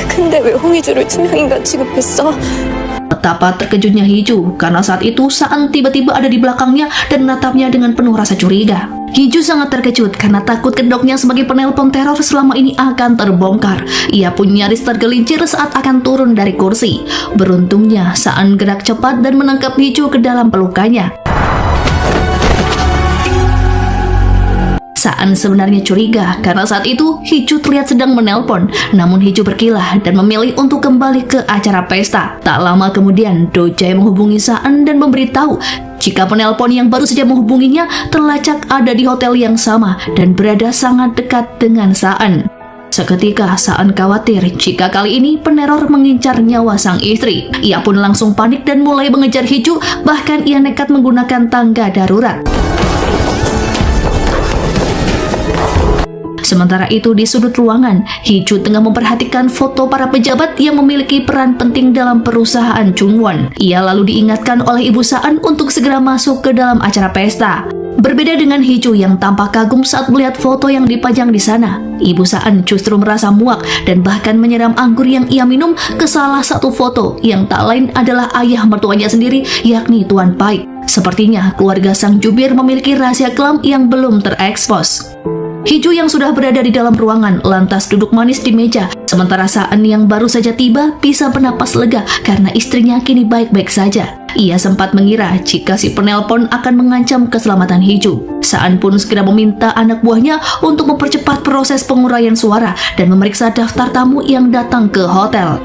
근데 왜 홍이주를 투명인간 취급했어? Betapa terkejutnya Hiju karena saat itu Saan tiba-tiba ada di belakangnya dan menatapnya dengan penuh rasa curiga. Hiju sangat terkejut karena takut kedoknya sebagai penelpon teror selama ini akan terbongkar. Ia pun nyaris tergelincir saat akan turun dari kursi. Beruntungnya Saan gerak cepat dan menangkap Hiju ke dalam pelukannya. Saan sebenarnya curiga karena saat itu Hiju terlihat sedang menelpon, namun Hiju berkilah dan memilih untuk kembali ke acara pesta. Tak lama kemudian Do Jae menghubungi Saan dan memberitahu jika penelpon yang baru saja menghubunginya terlacak ada di hotel yang sama dan berada sangat dekat dengan Saan. Seketika Saan khawatir jika kali ini peneror mengincar nyawa sang istri. Ia pun langsung panik dan mulai mengejar Hiju, bahkan ia nekat menggunakan tangga darurat. Sementara itu di sudut ruangan, Hiju tengah memperhatikan foto para pejabat yang memiliki peran penting dalam perusahaan Chungwon. Ia lalu diingatkan oleh Ibu Saan untuk segera masuk ke dalam acara pesta. Berbeda dengan Hiju yang tampak kagum saat melihat foto yang dipajang di sana, Ibu Saan justru merasa muak dan bahkan menyiram anggur yang ia minum ke salah satu foto yang tak lain adalah ayah mertuanya sendiri, yakni Tuan Paik. Sepertinya keluarga sang jubir memiliki rahasia kelam yang belum terekspos. Hiju yang sudah berada di dalam ruangan lantas duduk manis di meja, sementara Saan yang baru saja tiba bisa bernapas lega karena istrinya kini baik-baik saja. Ia sempat mengira jika si penelpon akan mengancam keselamatan Hiju. Saan pun segera meminta anak buahnya untuk mempercepat proses penguraian suara dan memeriksa daftar tamu yang datang ke hotel.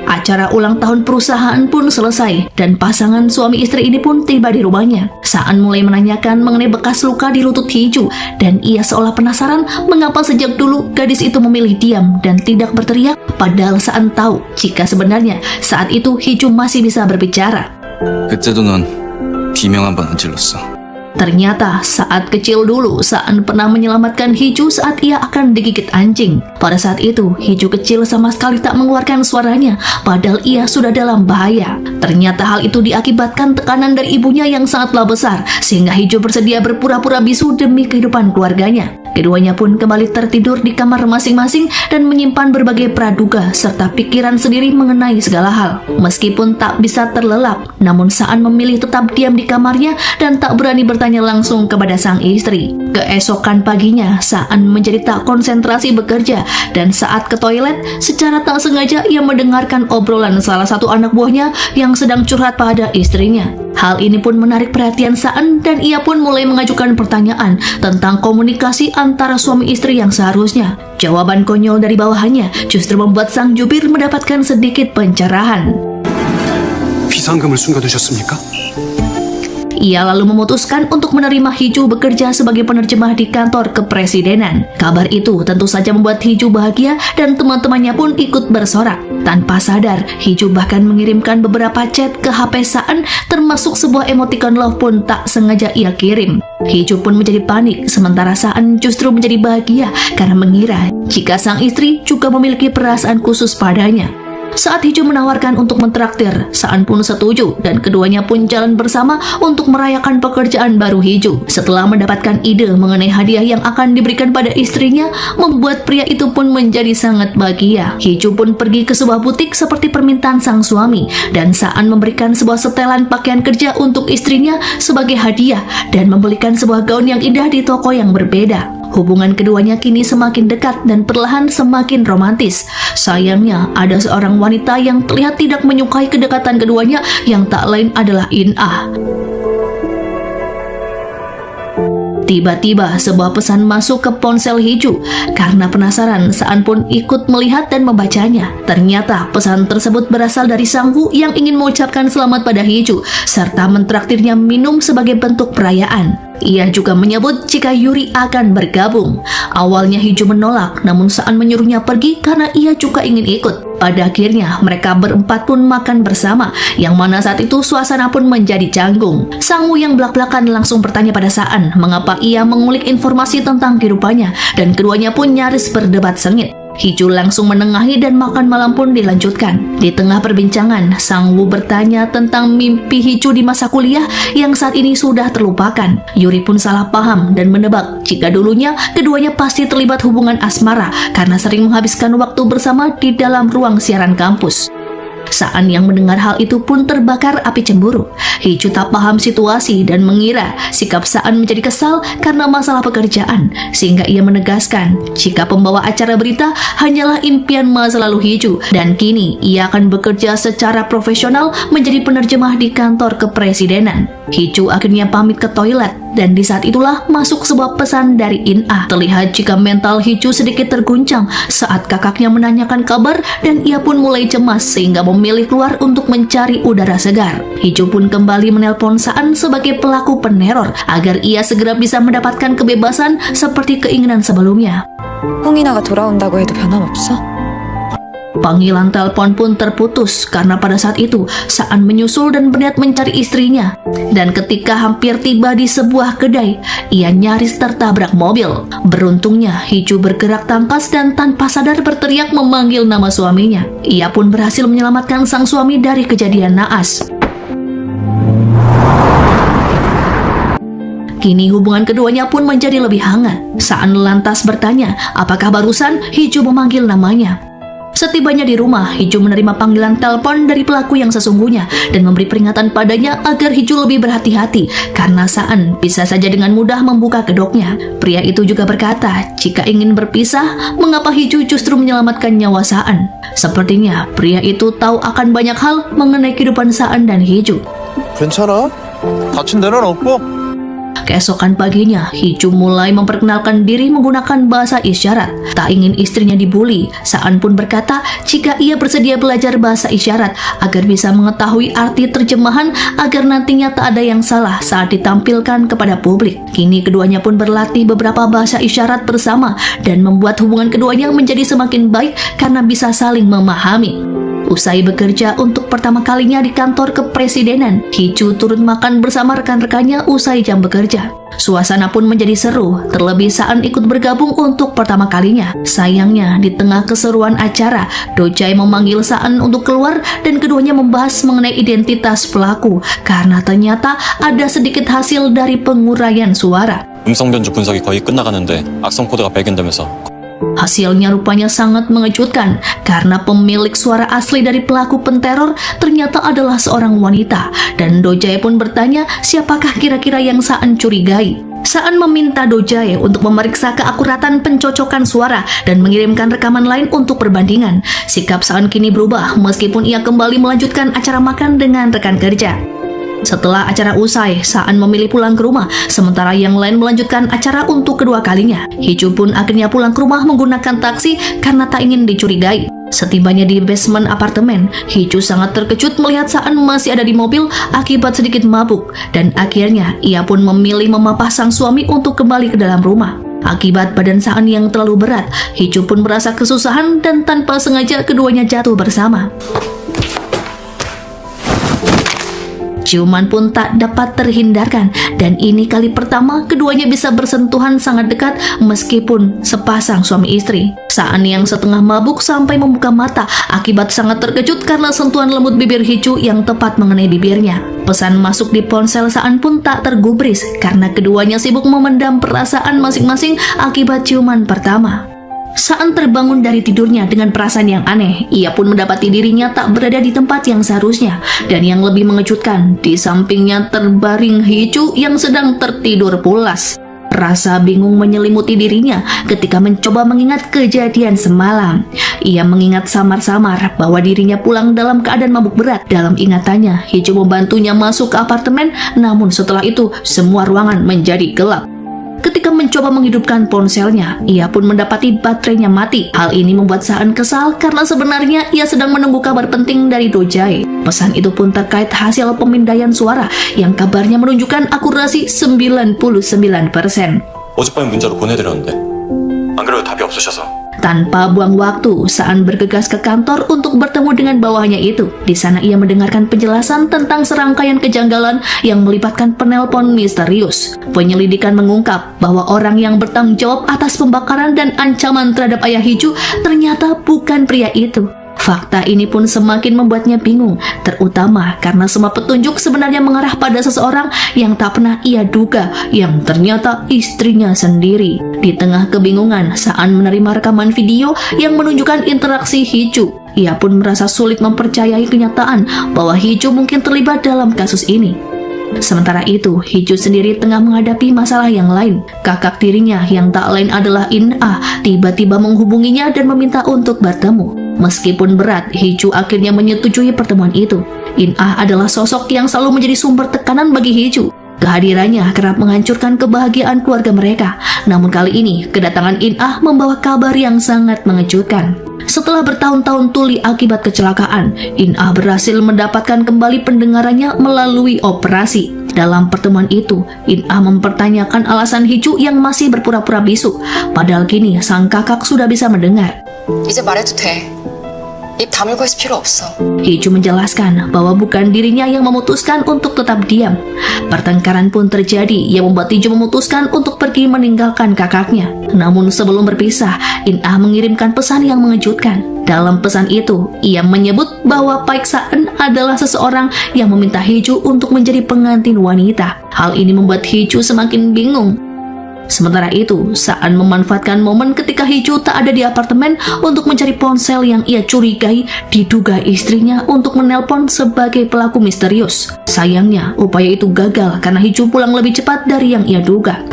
Acara ulang tahun perusahaan pun selesai dan pasangan suami istri ini pun tiba di rumahnya. Saan mulai menanyakan mengenai bekas luka di lutut Hiju dan ia seolah penasaran mengapa sejak dulu gadis itu memilih diam dan tidak berteriak, padahal Saan tahu jika sebenarnya saat itu Hiju masih bisa berbicara. 그때도 넌 비명 한 번 안 질렀어. Ternyata saat kecil dulu Saan pernah menyelamatkan Hiju saat ia akan digigit anjing. Pada saat itu Hiju kecil sama sekali tak mengeluarkan suaranya, padahal ia sudah dalam bahaya. Ternyata hal itu diakibatkan tekanan dari ibunya yang sangatlah besar, sehingga Hiju bersedia berpura-pura bisu demi kehidupan keluarganya. Keduanya pun kembali tertidur di kamar masing-masing dan menyimpan berbagai praduga serta pikiran sendiri mengenai segala hal. Meskipun tak bisa terlelap, namun Saan memilih tetap diam di kamarnya dan tak berani bertanya langsung kepada sang istri. Keesokan paginya, Saan menjadi tak konsentrasi bekerja dan saat ke toilet, secara tak sengaja ia mendengarkan obrolan salah satu anak buahnya yang sedang curhat pada istrinya. Hal ini pun menarik perhatian Saan dan ia pun mulai mengajukan pertanyaan tentang komunikasi antara suami istri yang seharusnya. Jawaban konyol dari bawahannya justru membuat sang jubir mendapatkan sedikit pencerahan. 비상금을 숨겨두셨습니까? Ia lalu memutuskan untuk menerima Hiju bekerja sebagai penerjemah di kantor kepresidenan. Kabar itu tentu saja membuat Hiju bahagia dan teman-temannya pun ikut bersorak. Tanpa sadar, Hiju bahkan mengirimkan beberapa chat ke HP Saan, termasuk sebuah emoticon love pun tak sengaja ia kirim. Hiju pun menjadi panik, sementara Saan justru menjadi bahagia karena mengira jika sang istri juga memiliki perasaan khusus padanya. Saat Hiju menawarkan untuk mentraktir, Saan pun setuju dan keduanya pun jalan bersama untuk merayakan pekerjaan baru Hiju. Setelah mendapatkan ide mengenai hadiah yang akan diberikan pada istrinya, membuat pria itu pun menjadi sangat bahagia. Hiju pun pergi ke sebuah butik seperti permintaan sang suami dan Saan memberikan sebuah setelan pakaian kerja untuk istrinya sebagai hadiah dan membelikan sebuah gaun yang indah di toko yang berbeda. Hubungan keduanya kini semakin dekat dan perlahan semakin romantis. Sayangnya, ada seorang wanita yang terlihat tidak menyukai kedekatan keduanya yang tak lain adalah In-ah. Tiba-tiba sebuah pesan masuk ke ponsel Hiju. Karena penasaran, Saan pun ikut melihat dan membacanya. Ternyata pesan tersebut berasal dari Sang-woo yang ingin mengucapkan selamat pada Hiju serta mentraktirnya minum sebagai bentuk perayaan. Ia juga menyebut jika Yuri akan bergabung. Awalnya Hiju menolak, namun Saan menyuruhnya pergi karena ia juga ingin ikut. Pada akhirnya mereka berempat pun makan bersama, yang mana saat itu suasana pun menjadi canggung. Sang-woo yang belak-belakan langsung bertanya pada Saan mengapa ia mengulik informasi tentang kehidupannya, dan keduanya pun nyaris berdebat sengit. Hiju langsung menengahi dan makan malam pun dilanjutkan. Di tengah perbincangan, Sang-woo bertanya tentang mimpi Hiju di masa kuliah yang saat ini sudah terlupakan. Yuri pun salah paham dan menebak jika dulunya keduanya pasti terlibat hubungan asmara karena sering menghabiskan waktu bersama di dalam ruang siaran kampus. Saan yang mendengar hal itu pun terbakar api cemburu. Hiju tak paham situasi dan mengira sikap Saan menjadi kesal karena masalah pekerjaan, sehingga ia menegaskan jika pembawa acara berita hanyalah impian masa lalu Hiju dan kini ia akan bekerja secara profesional menjadi penerjemah di kantor kepresidenan. Hiju akhirnya pamit ke toilet dan di saat itulah masuk sebuah pesan dari In-ah. Terlihat jika mental Hiju sedikit terguncang saat kakaknya menanyakan kabar dan ia pun mulai cemas sehingga memilih keluar untuk mencari udara segar. Hiju pun kembali menelpon Saan sebagai pelaku peneror agar ia segera bisa mendapatkan kebebasan seperti keinginan sebelumnya. 홍인아가 돌아온다고 해도 변함없어? Panggilan telepon pun terputus karena pada saat itu Saan menyusul dan berniat mencari istrinya. Dan ketika hampir tiba di sebuah kedai, ia nyaris tertabrak mobil. Beruntungnya Hiju bergerak tangkas dan tanpa sadar berteriak memanggil nama suaminya. Ia pun berhasil menyelamatkan sang suami dari kejadian naas. Kini hubungan keduanya pun menjadi lebih hangat. Saan lantas bertanya apakah barusan Hiju memanggil namanya. Setibanya di rumah, Hiju menerima panggilan telepon dari pelaku yang sesungguhnya dan memberi peringatan padanya agar Hiju lebih berhati-hati karena Saan bisa saja dengan mudah membuka kedoknya. Pria itu juga berkata jika ingin berpisah, mengapa Hiju justru menyelamatkan nyawa Saan. Sepertinya pria itu tahu akan banyak hal mengenai kehidupan Saan dan Hiju. 괜찮아? 다친 데는 없고? Keesokan paginya, Hiju mulai memperkenalkan diri menggunakan bahasa isyarat. Tak ingin istrinya dibully, Saan pun berkata jika ia bersedia belajar bahasa isyarat agar bisa mengetahui arti terjemahan agar nantinya tak ada yang salah saat ditampilkan kepada publik. Kini keduanya pun berlatih beberapa bahasa isyarat bersama dan membuat hubungan keduanya menjadi semakin baik karena bisa saling memahami. Usai bekerja untuk pertama kalinya di kantor kepresidenan, Hee-ju turun makan bersama rekan-rekannya usai jam bekerja. Suasana pun menjadi seru, terlebih Saan ikut bergabung untuk pertama kalinya. Sayangnya, di tengah keseruan acara, Do-jae memanggil Saan untuk keluar dan keduanya membahas mengenai identitas pelaku karena ternyata ada sedikit hasil dari penguraian suara. 음성 변조 분석이 거의 끝나가는데 악성 코드가 발견되면서 Hasilnya rupanya sangat mengejutkan karena pemilik suara asli dari pelaku penteror ternyata adalah seorang wanita, dan Do-jae pun bertanya siapakah kira-kira yang Saan curigai. Saan meminta Do-jae untuk memeriksa keakuratan pencocokan suara dan mengirimkan rekaman lain untuk perbandingan. Sikap Saan kini berubah meskipun ia kembali melanjutkan acara makan dengan rekan kerja. Setelah acara usai, Saan memilih pulang ke rumah, sementara yang lain melanjutkan acara untuk kedua kalinya. Hee-ju pun akhirnya pulang ke rumah menggunakan taksi karena tak ingin dicurigai. Setibanya di basement apartemen, Hee-ju sangat terkejut melihat Saan masih ada di mobil akibat sedikit mabuk, dan akhirnya ia pun memilih memapah sang suami untuk kembali ke dalam rumah. Akibat badan Saan yang terlalu berat, Hee-ju pun merasa kesusahan dan tanpa sengaja keduanya jatuh bersama. Ciuman pun tak dapat terhindarkan, dan ini kali pertama keduanya bisa bersentuhan sangat dekat meskipun sepasang suami istri. Saan yang setengah mabuk sampai membuka mata akibat sangat terkejut karena sentuhan lembut bibir Hee-ju yang tepat mengenai bibirnya. Pesan masuk di ponsel Saan pun tak tergubris karena keduanya sibuk memendam perasaan masing-masing akibat ciuman pertama. Saan terbangun dari tidurnya dengan perasaan yang aneh. Ia pun mendapati dirinya tak berada di tempat yang seharusnya. Dan yang lebih mengejutkan, di sampingnya terbaring Hee-ju yang sedang tertidur pulas. Rasa bingung menyelimuti dirinya ketika mencoba mengingat kejadian semalam. Ia mengingat samar-samar bahwa dirinya pulang dalam keadaan mabuk berat. Dalam ingatannya, Hee-ju membantunya masuk ke apartemen, namun setelah itu semua ruangan menjadi gelap. Ketika mencoba menghidupkan ponselnya, ia pun mendapati baterainya mati. Hal ini membuat Saan kesal karena sebenarnya ia sedang menunggu kabar penting dari Do-jae. Pesan itu pun terkait hasil pemindaian suara yang kabarnya menunjukkan akurasi 99%. 어젯밤에 문자로 보내드렸는데 안 그래도 답이 없으셔서 Tanpa buang waktu, Saan bergegas ke kantor untuk bertemu dengan bawahannya itu. Di sana ia mendengarkan penjelasan tentang serangkaian kejanggalan yang melibatkan penelpon misterius. Penyelidikan mengungkap bahwa orang yang bertanggung jawab atas pembakaran dan ancaman terhadap ayah Hee-ju ternyata bukan pria itu. Fakta ini pun semakin membuatnya bingung, terutama karena semua petunjuk sebenarnya mengarah pada seseorang yang tak pernah ia duga, yang ternyata istrinya sendiri. Di tengah kebingungan, Saan menerima rekaman video yang menunjukkan interaksi Hee-ju. Ia pun merasa sulit mempercayai kenyataan bahwa Hee-ju mungkin terlibat dalam kasus ini. Sementara itu, Hee-ju sendiri tengah menghadapi masalah yang lain. Kakak tirinya yang tak lain adalah In-ah tiba-tiba menghubunginya dan meminta untuk bertemu. Meskipun berat, Hee-ju akhirnya menyetujui pertemuan itu. In-ah adalah sosok yang selalu menjadi sumber tekanan bagi Hee-ju. Kehadirannya kerap menghancurkan kebahagiaan keluarga mereka. Namun kali ini, kedatangan In-ah membawa kabar yang sangat mengejutkan. Setelah bertahun-tahun tuli akibat kecelakaan, In-ah berhasil mendapatkan kembali pendengarannya melalui operasi. Dalam pertemuan itu, In-ah mempertanyakan alasan Hee-ju yang masih berpura-pura bisu. Padahal kini sang kakak sudah bisa mendengar. 이제 말해도 돼. 입 다물고 있을 필요 없어. Hee-ju menjelaskan bahwa bukan dirinya yang memutuskan untuk tetap diam. Pertengkaran pun terjadi yang membuat Hee-ju memutuskan untuk pergi meninggalkan kakaknya. Namun sebelum berpisah, In-ah mengirimkan pesan yang mengejutkan. Dalam pesan itu, ia menyebut bahwa Paik Saan adalah seseorang yang meminta Hee-ju untuk menjadi pengantin wanita. Hal ini membuat Hee-ju semakin bingung. Sementara itu, Saan memanfaatkan momen ketika Hee-ju tak ada di apartemen untuk mencari ponsel yang ia curigai diduga istrinya untuk menelpon sebagai pelaku misterius. Sayangnya, upaya itu gagal karena Hee-ju pulang lebih cepat dari yang ia duga.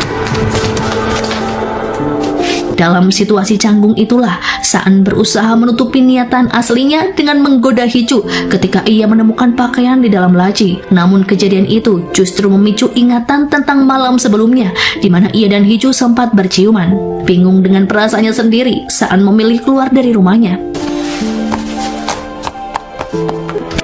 Dalam situasi canggung itulah, Saan berusaha menutupi niatan aslinya dengan menggoda Hee-ju ketika ia menemukan pakaian di dalam laci. Namun kejadian itu justru memicu ingatan tentang malam sebelumnya, di mana ia dan Hee-ju sempat berciuman. Bingung dengan perasaannya sendiri, Saan memilih keluar dari rumahnya.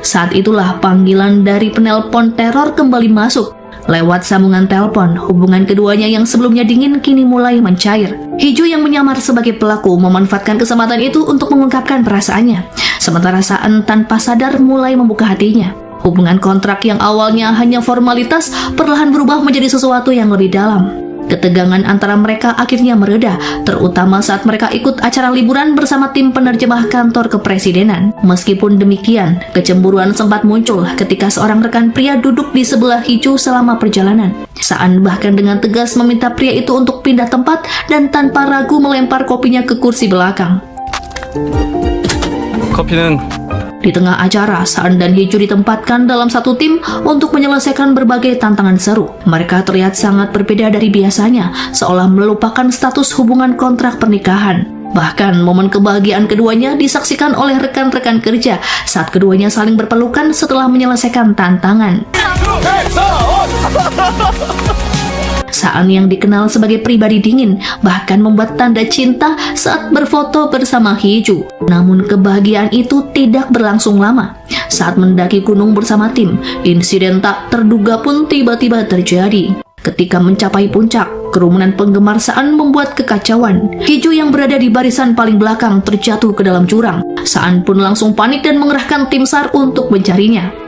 Saat itulah panggilan dari penelpon teror kembali masuk. Lewat sambungan telepon, hubungan keduanya yang sebelumnya dingin kini mulai mencair. Hee-ju yang menyamar sebagai pelaku memanfaatkan kesempatan itu untuk mengungkapkan perasaannya. Sementara Saan tanpa sadar mulai membuka hatinya. Hubungan kontrak yang awalnya hanya formalitas perlahan berubah menjadi sesuatu yang lebih dalam. Ketegangan antara mereka akhirnya mereda, terutama saat mereka ikut acara liburan bersama tim penerjemah kantor kepresidenan. Meskipun demikian, kecemburuan sempat muncul ketika seorang rekan pria duduk di sebelah Hee-ju selama perjalanan. Saan bahkan dengan tegas meminta pria itu untuk pindah tempat dan tanpa ragu melempar kopinya ke kursi belakang. 커피는 Di tengah acara, Saan dan Hee-ju ditempatkan dalam satu tim untuk menyelesaikan berbagai tantangan seru. Mereka terlihat sangat berbeda dari biasanya, seolah melupakan status hubungan kontrak pernikahan. Bahkan, momen kebahagiaan keduanya disaksikan oleh rekan-rekan kerja saat keduanya saling berpelukan setelah menyelesaikan tantangan. Saan yang dikenal sebagai pribadi dingin bahkan membuat tanda cinta saat berfoto bersama Hee-ju. Namun kebahagiaan itu tidak berlangsung lama. Saat mendaki gunung bersama tim, insiden tak terduga pun tiba-tiba terjadi. Ketika mencapai puncak, kerumunan penggemar Saan membuat kekacauan. Hee-ju yang berada di barisan paling belakang terjatuh ke dalam jurang. Saan pun langsung panik dan mengerahkan tim SAR untuk mencarinya.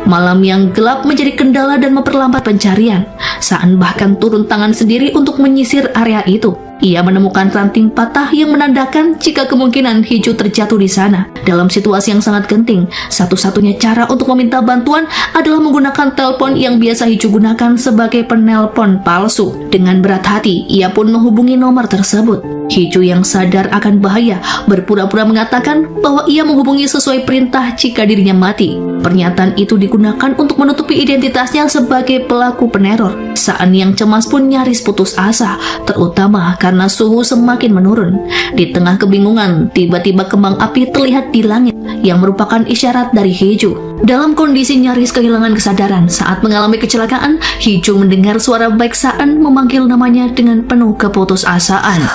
Malam yang gelap menjadi kendala dan memperlambat pencarian. Saan bahkan turun tangan sendiri untuk menyisir area itu. Ia menemukan ranting patah yang menandakan jika kemungkinan Hee-ju terjatuh di sana. Dalam situasi yang sangat genting, satu-satunya cara untuk meminta bantuan adalah menggunakan telepon yang biasa Hee-ju gunakan sebagai penelpon palsu. Dengan berat hati, ia pun menghubungi nomor tersebut. Hee-ju yang sadar akan bahaya berpura-pura mengatakan bahwa ia menghubungi sesuai perintah jika dirinya mati. Pernyataan itu digunakan untuk menutupi identitasnya sebagai pelaku peneror. Saan yang cemas pun nyaris putus asa, terutama karena suhu semakin menurun. Di tengah kebingungan, tiba-tiba kembang api terlihat di langit yang merupakan isyarat dari Hee-ju. Dalam kondisi nyaris kehilangan kesadaran saat mengalami kecelakaan, Hee-ju mendengar suara baik Saan memanggil namanya dengan penuh keputusasaan.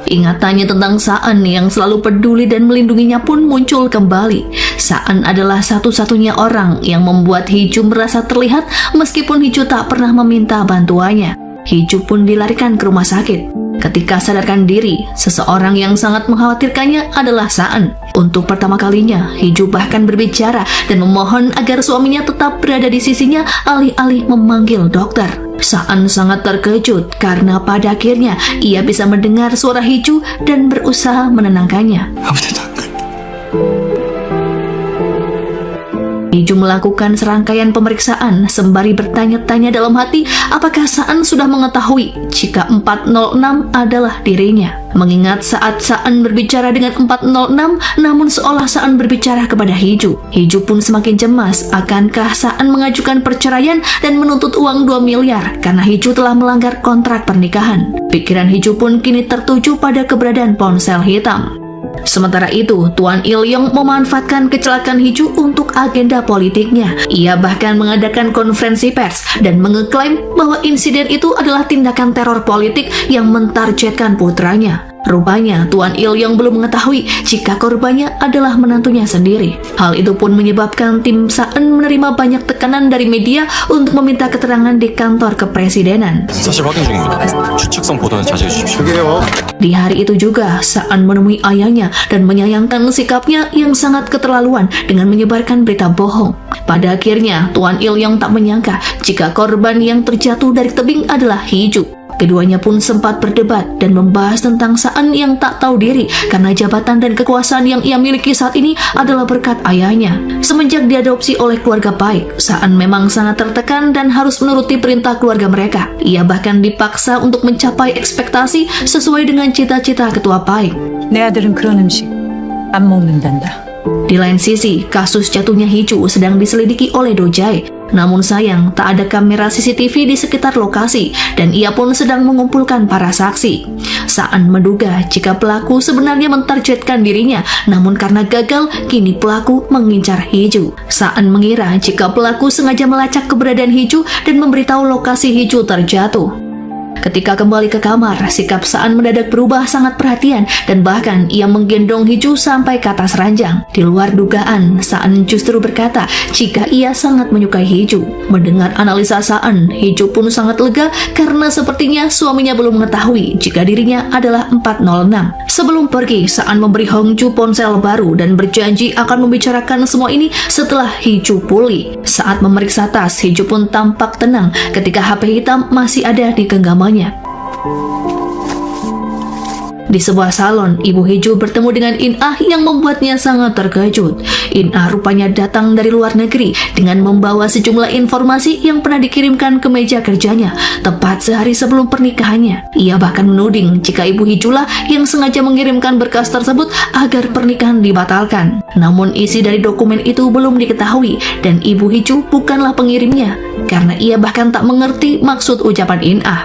Ingatannya tentang Saan yang selalu peduli dan melindunginya pun muncul kembali. Saan adalah satu-satunya orang yang membuat Hee-ju merasa terlihat meskipun Hee-ju tak pernah meminta bantuannya. Hee-ju pun dilarikan ke rumah sakit. Ketika sadarkan diri, seseorang yang sangat mengkhawatirkannya adalah Saan. Untuk pertama kalinya, Hee-ju bahkan berbicara dan memohon agar suaminya tetap berada di sisinya alih-alih memanggil dokter. Saan sangat terkejut karena pada akhirnya ia bisa mendengar suara Hee-ju dan berusaha menenangkannya. Hee-ju melakukan serangkaian pemeriksaan sembari bertanya-tanya dalam hati apakah Saan sudah mengetahui jika 406 adalah dirinya. Mengingat saat Saan berbicara dengan 406, namun seolah Saan berbicara kepada Hee-ju. Hee-ju pun semakin cemas akankah Saan mengajukan perceraian dan menuntut uang 2 miliar karena Hee-ju telah melanggar kontrak pernikahan. Pikiran Hee-ju pun kini tertuju pada keberadaan ponsel hitam. Sementara itu, Tuan Il-yong memanfaatkan kecelakaan Hee-ju untuk agenda politiknya. Ia bahkan mengadakan konferensi pers dan mengeklaim bahwa insiden itu adalah tindakan teror politik yang mentargetkan putranya. Rupanya, Tuan Il-yong belum mengetahui jika korbannya adalah menantunya sendiri. Hal itu pun menyebabkan tim Saan menerima banyak tekanan dari media untuk meminta keterangan di kantor kepresidenan. 사실 확인 중입니다. 추측성 보도는 자제해 주십시오. Di hari itu juga, Saan menemui ayahnya dan menyayangkan sikapnya yang sangat keterlaluan dengan menyebarkan berita bohong. Pada akhirnya, Tuan Il-yong tak menyangka jika korban yang terjatuh dari tebing adalah Hee-ju. Keduanya pun sempat berdebat dan membahas tentang Saan yang tak tahu diri karena jabatan dan kekuasaan yang ia miliki saat ini adalah berkat ayahnya. Semenjak diadopsi oleh keluarga Paik, Saan memang sangat tertekan dan harus menuruti perintah keluarga mereka. Ia bahkan dipaksa untuk mencapai ekspektasi sesuai dengan cita-cita ketua Paik. 내 아들은 그런 음식 안 먹는단다. Di lain sisi, kasus jatuhnya Hee-ju sedang diselidiki oleh Do Jae. Namun sayang, tak ada kamera CCTV di sekitar lokasi dan ia pun sedang mengumpulkan para saksi. Saan menduga jika pelaku sebenarnya mentargetkan dirinya, namun karena gagal, kini pelaku mengincar Hee-ju. Saan mengira jika pelaku sengaja melacak keberadaan Hee-ju dan memberitahu lokasi Hee-ju terjatuh. Ketika kembali ke kamar, sikap Saan mendadak berubah sangat perhatian dan bahkan ia menggendong Hee Ju sampai ke atas ranjang. Di luar dugaan, Saan justru berkata jika ia sangat menyukai Hee Ju. Mendengar analisa Saan, Hee Ju pun sangat lega karena sepertinya suaminya belum mengetahui jika dirinya adalah 406. Sebelum pergi, Saan memberi Hong Ju ponsel baru dan berjanji akan membicarakan semua ini setelah Hee Ju pulih. Saat memeriksa tas, Hee Ju pun tampak tenang ketika HP hitam masih ada di genggamannya. Di sebuah salon, ibu Hee Ju bertemu dengan In-ah yang membuatnya sangat terkejut. In-ah rupanya datang dari luar negeri dengan membawa sejumlah informasi yang pernah dikirimkan ke meja kerjanya tepat sehari sebelum pernikahannya. Ia bahkan menuding jika ibu Hee Ju lah yang sengaja mengirimkan berkas tersebut agar pernikahan dibatalkan. Namun isi dari dokumen itu belum diketahui dan ibu Hee Ju bukanlah pengirimnya karena ia bahkan tak mengerti maksud ucapan In-ah.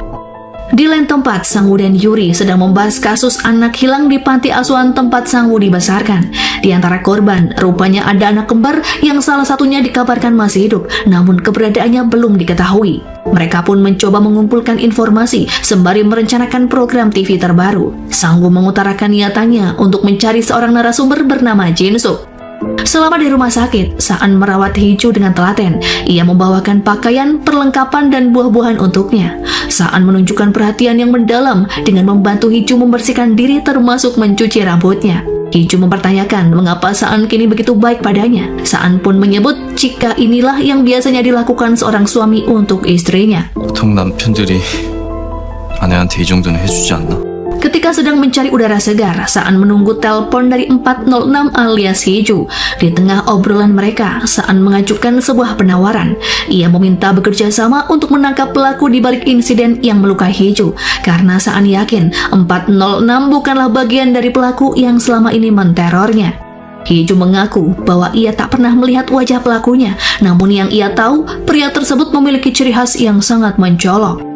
Di lain tempat, Sang-woo dan Yuri sedang membahas kasus anak hilang di panti asuhan tempat Sang-woo dibesarkan. Di antara korban, rupanya ada anak kembar yang salah satunya dikabarkan masih hidup, namun keberadaannya belum diketahui. Mereka pun mencoba mengumpulkan informasi sembari merencanakan program TV terbaru. Sang-woo mengutarakan niatannya untuk mencari seorang narasumber bernama Jin Suk. Selama di rumah sakit, Saan merawat Hee Ju dengan telaten. Ia membawakan pakaian, perlengkapan, dan buah-buahan untuknya. Saan menunjukkan perhatian yang mendalam dengan membantu Hee Ju membersihkan diri termasuk mencuci rambutnya. Hee Ju mempertanyakan mengapa Saan kini begitu baik padanya. Saan pun menyebut jika inilah yang biasanya dilakukan seorang suami untuk istrinya. 보통 남편들이 아내한테 이 정도는 해주지 않나? Ketika sedang mencari udara segar, Saan menunggu telepon dari 406 alias Hee Ju. Di tengah obrolan mereka, Saan mengajukan sebuah penawaran. Ia meminta bekerja sama untuk menangkap pelaku di balik insiden yang melukai Hee Ju. Karena Saan yakin 406 bukanlah bagian dari pelaku yang selama ini menterornya. Hee Ju mengaku bahwa ia tak pernah melihat wajah pelakunya, namun yang ia tahu, pria tersebut memiliki ciri khas yang sangat mencolok.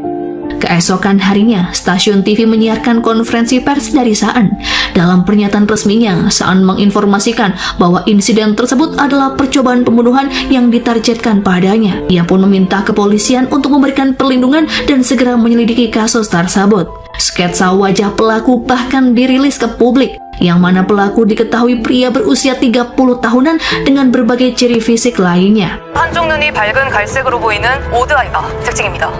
Keesokan harinya, stasiun TV menyiarkan konferensi pers dari Saan. Dalam pernyataan resminya, Saan menginformasikan bahwa insiden tersebut adalah percobaan pembunuhan yang ditargetkan padanya. Ia pun meminta kepolisian untuk memberikan perlindungan dan segera menyelidiki kasus tersebut. Sketsa wajah pelaku bahkan dirilis ke publik, yang mana pelaku diketahui pria berusia 30 tahunan dengan berbagai ciri fisik lainnya. 한쪽 눈이 밝은 갈색으로 보이는 오드 아이가 특징입니다.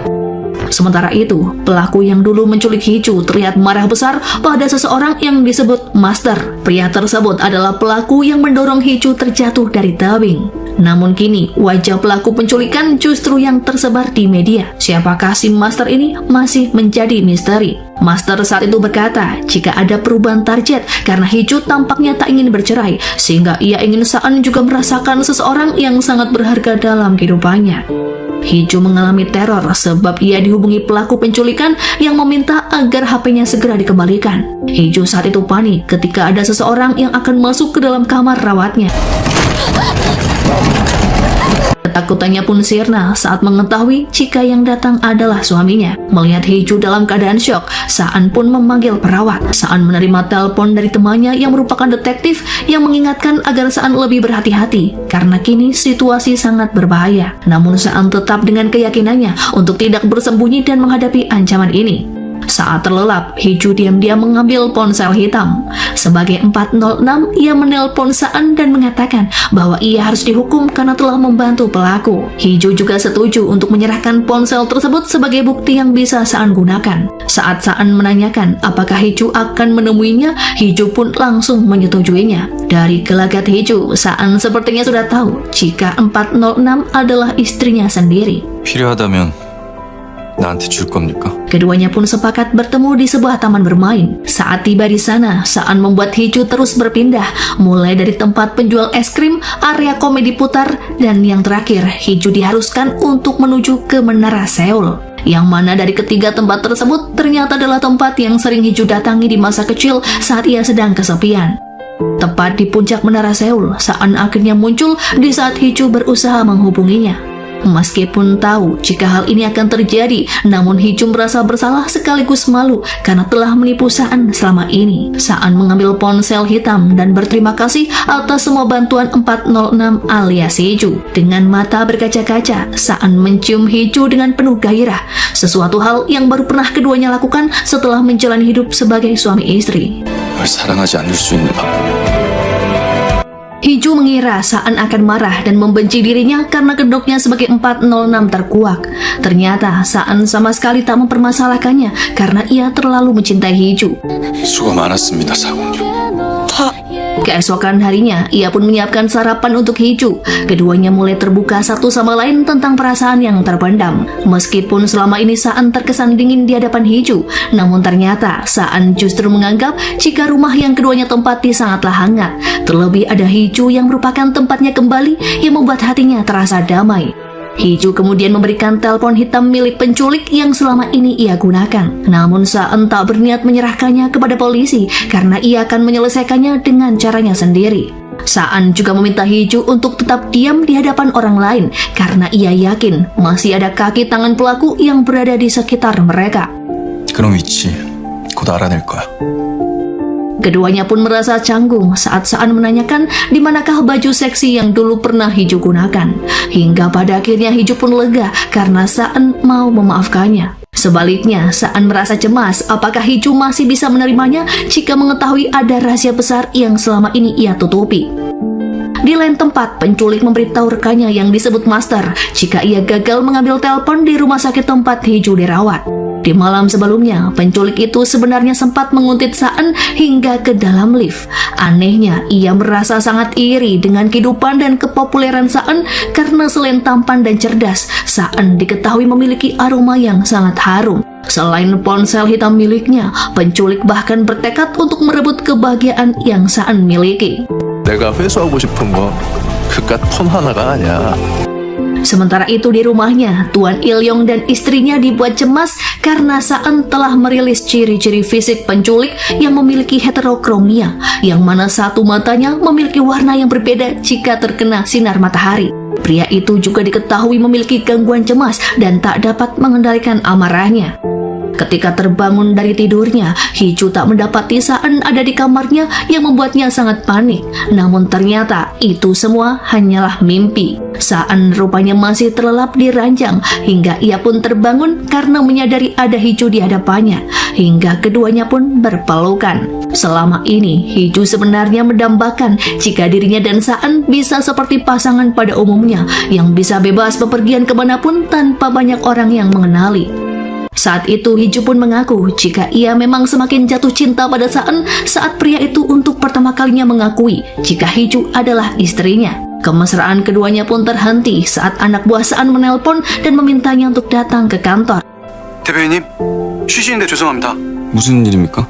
Sementara itu, pelaku yang dulu menculik Hee Ju terlihat marah besar pada seseorang yang disebut Master. Pria tersebut adalah pelaku yang mendorong Hee Ju terjatuh dari tebing. Namun kini, wajah pelaku penculikan justru yang tersebar di media. Siapakah si Master ini masih menjadi misteri. Master saat itu berkata jika ada perubahan target karena Hee Ju tampaknya tak ingin bercerai, sehingga ia ingin Saan juga merasakan seseorang yang sangat berharga dalam kehidupannya. Hee Ju mengalami teror sebab ia dihubungi pelaku penculikan yang meminta agar HP-nya segera dikembalikan. Hee Ju saat itu panik ketika ada seseorang yang akan masuk ke dalam kamar rawatnya. Ketakutannya pun sirna saat mengetahui jika yang datang adalah suaminya. Melihat Hee Ju dalam keadaan syok, Saan pun memanggil perawat. Saan menerima telepon dari temannya yang merupakan detektif yang mengingatkan agar Saan lebih berhati-hati karena kini situasi sangat berbahaya. Namun Saan tetap dengan keyakinannya untuk tidak bersembunyi dan menghadapi ancaman ini. Saat terlelap, Hee Ju diam-diam mengambil ponsel hitam. Sebagai 406, ia menelpon Saan dan mengatakan bahwa ia harus dihukum karena telah membantu pelaku. Hee Ju juga setuju untuk menyerahkan ponsel tersebut sebagai bukti yang bisa Saan gunakan. Saat Saan menanyakan apakah Hee Ju akan menemuinya, Hee Ju pun langsung menyetujuinya. Dari gelagat Hee Ju, Saan sepertinya sudah tahu jika 406 adalah istrinya sendiri. 필요하다면 나한테 줄 겁니까? Keduanya pun sepakat bertemu di sebuah taman bermain. Saat tiba di sana, Saan membuat Hee Ju terus berpindah, mulai dari tempat penjual es krim, area komedi putar, dan yang terakhir, Hee Ju diharuskan untuk menuju ke Menara Seoul. Yang mana dari ketiga tempat tersebut ternyata adalah tempat yang sering Hee Ju datangi di masa kecil saat ia sedang kesepian. Tepat di puncak Menara Seoul, Saan akhirnya muncul di saat Hee Ju berusaha menghubunginya. Meskipun tahu jika hal ini akan terjadi, namun Hee-ju merasa bersalah sekaligus malu karena telah menipu Saan selama ini. Saan mengambil ponsel hitam dan berterima kasih atas semua bantuan 406 alias Hee-ju. Dengan mata berkaca-kaca, Saan mencium Hee-ju dengan penuh gairah, sesuatu hal yang baru pernah keduanya lakukan setelah menjalani hidup sebagai suami istri. 널 사랑하지 않을 수 있는 법. Hee-ju mengira Saan akan marah dan membenci dirinya karena kedoknya sebagai 406 terkuak. Ternyata Saan sama sekali tak mempermasalahkannya karena ia terlalu mencintai Hee-ju. 수고 많았습니다, 사공주. Keesokan harinya, ia pun menyiapkan sarapan untuk Hee-ju. Keduanya mulai terbuka satu sama lain tentang perasaan yang terpendam. Meskipun selama ini Saan terkesan dingin di hadapan Hee-ju, namun ternyata Saan justru menganggap jika rumah yang keduanya tempati sangatlah hangat. Terlebih ada Hee-ju yang merupakan tempatnya kembali yang membuat hatinya terasa damai. Hee-ju kemudian memberikan telepon hitam milik penculik yang selama ini ia gunakan. Namun Saan tak berniat menyerahkannya kepada polisi karena ia akan menyelesaikannya dengan caranya sendiri. Saan juga meminta Hee-ju untuk tetap diam di hadapan orang lain karena ia yakin masih ada kaki tangan pelaku yang berada di sekitar mereka. 그런 위치 곧 알아낼 거야. Keduanya pun merasa canggung saat Saan menanyakan di manakah baju seksi yang dulu pernah Hee-ju gunakan. Hingga pada akhirnya Hee-ju pun lega karena Saan mau memaafkannya. Sebaliknya, Saan merasa cemas apakah Hee-ju masih bisa menerimanya jika mengetahui ada rahasia besar yang selama ini ia tutupi. Di lain tempat, penculik memberitahu rekannya yang disebut Master jika ia gagal mengambil telepon di rumah sakit tempat Hee-ju dirawat. Di malam sebelumnya, penculik itu sebenarnya sempat menguntit Saan hingga ke dalam lift. Anehnya, ia merasa sangat iri dengan kehidupan dan kepopuleran Saan karena selain tampan dan cerdas, Saan diketahui memiliki aroma yang sangat harum. Selain ponsel hitam miliknya, penculik bahkan bertekad untuk merebut kebahagiaan yang Saan miliki. 내가 회수하고 싶은 거 그깟 폰 하나가 아니야. Sementara itu di rumahnya, Tuan Il-yong dan istrinya dibuat cemas karena Saan telah merilis ciri-ciri fisik penculik yang memiliki heterokromia, yang mana satu matanya memiliki warna yang berbeda jika terkena sinar matahari. Pria itu juga diketahui memiliki gangguan cemas dan tak dapat mengendalikan amarahnya. Ketika terbangun dari tidurnya, Hee-ju tak mendapati Saan ada di kamarnya yang membuatnya sangat panik. Namun ternyata itu semua hanyalah mimpi. Saan rupanya masih terlelap di ranjang hingga ia pun terbangun karena menyadari ada Hee-ju di hadapannya. Hingga keduanya pun berpelukan. Selama ini, Hee-ju sebenarnya mendambakan jika dirinya dan Saan bisa seperti pasangan pada umumnya yang bisa bebas bepergian kemanapun tanpa banyak orang yang mengenali. Saat itu Hee-ju pun mengaku jika ia memang semakin jatuh cinta pada Saan saat pria itu untuk pertama kalinya mengakui jika Hee-ju adalah istrinya. Kemesraan keduanya pun terhenti saat anak buah Saan menelpon dan memintanya untuk datang ke kantor. 대표님, 쉬시는데 죄송합니다. 무슨 일입니까?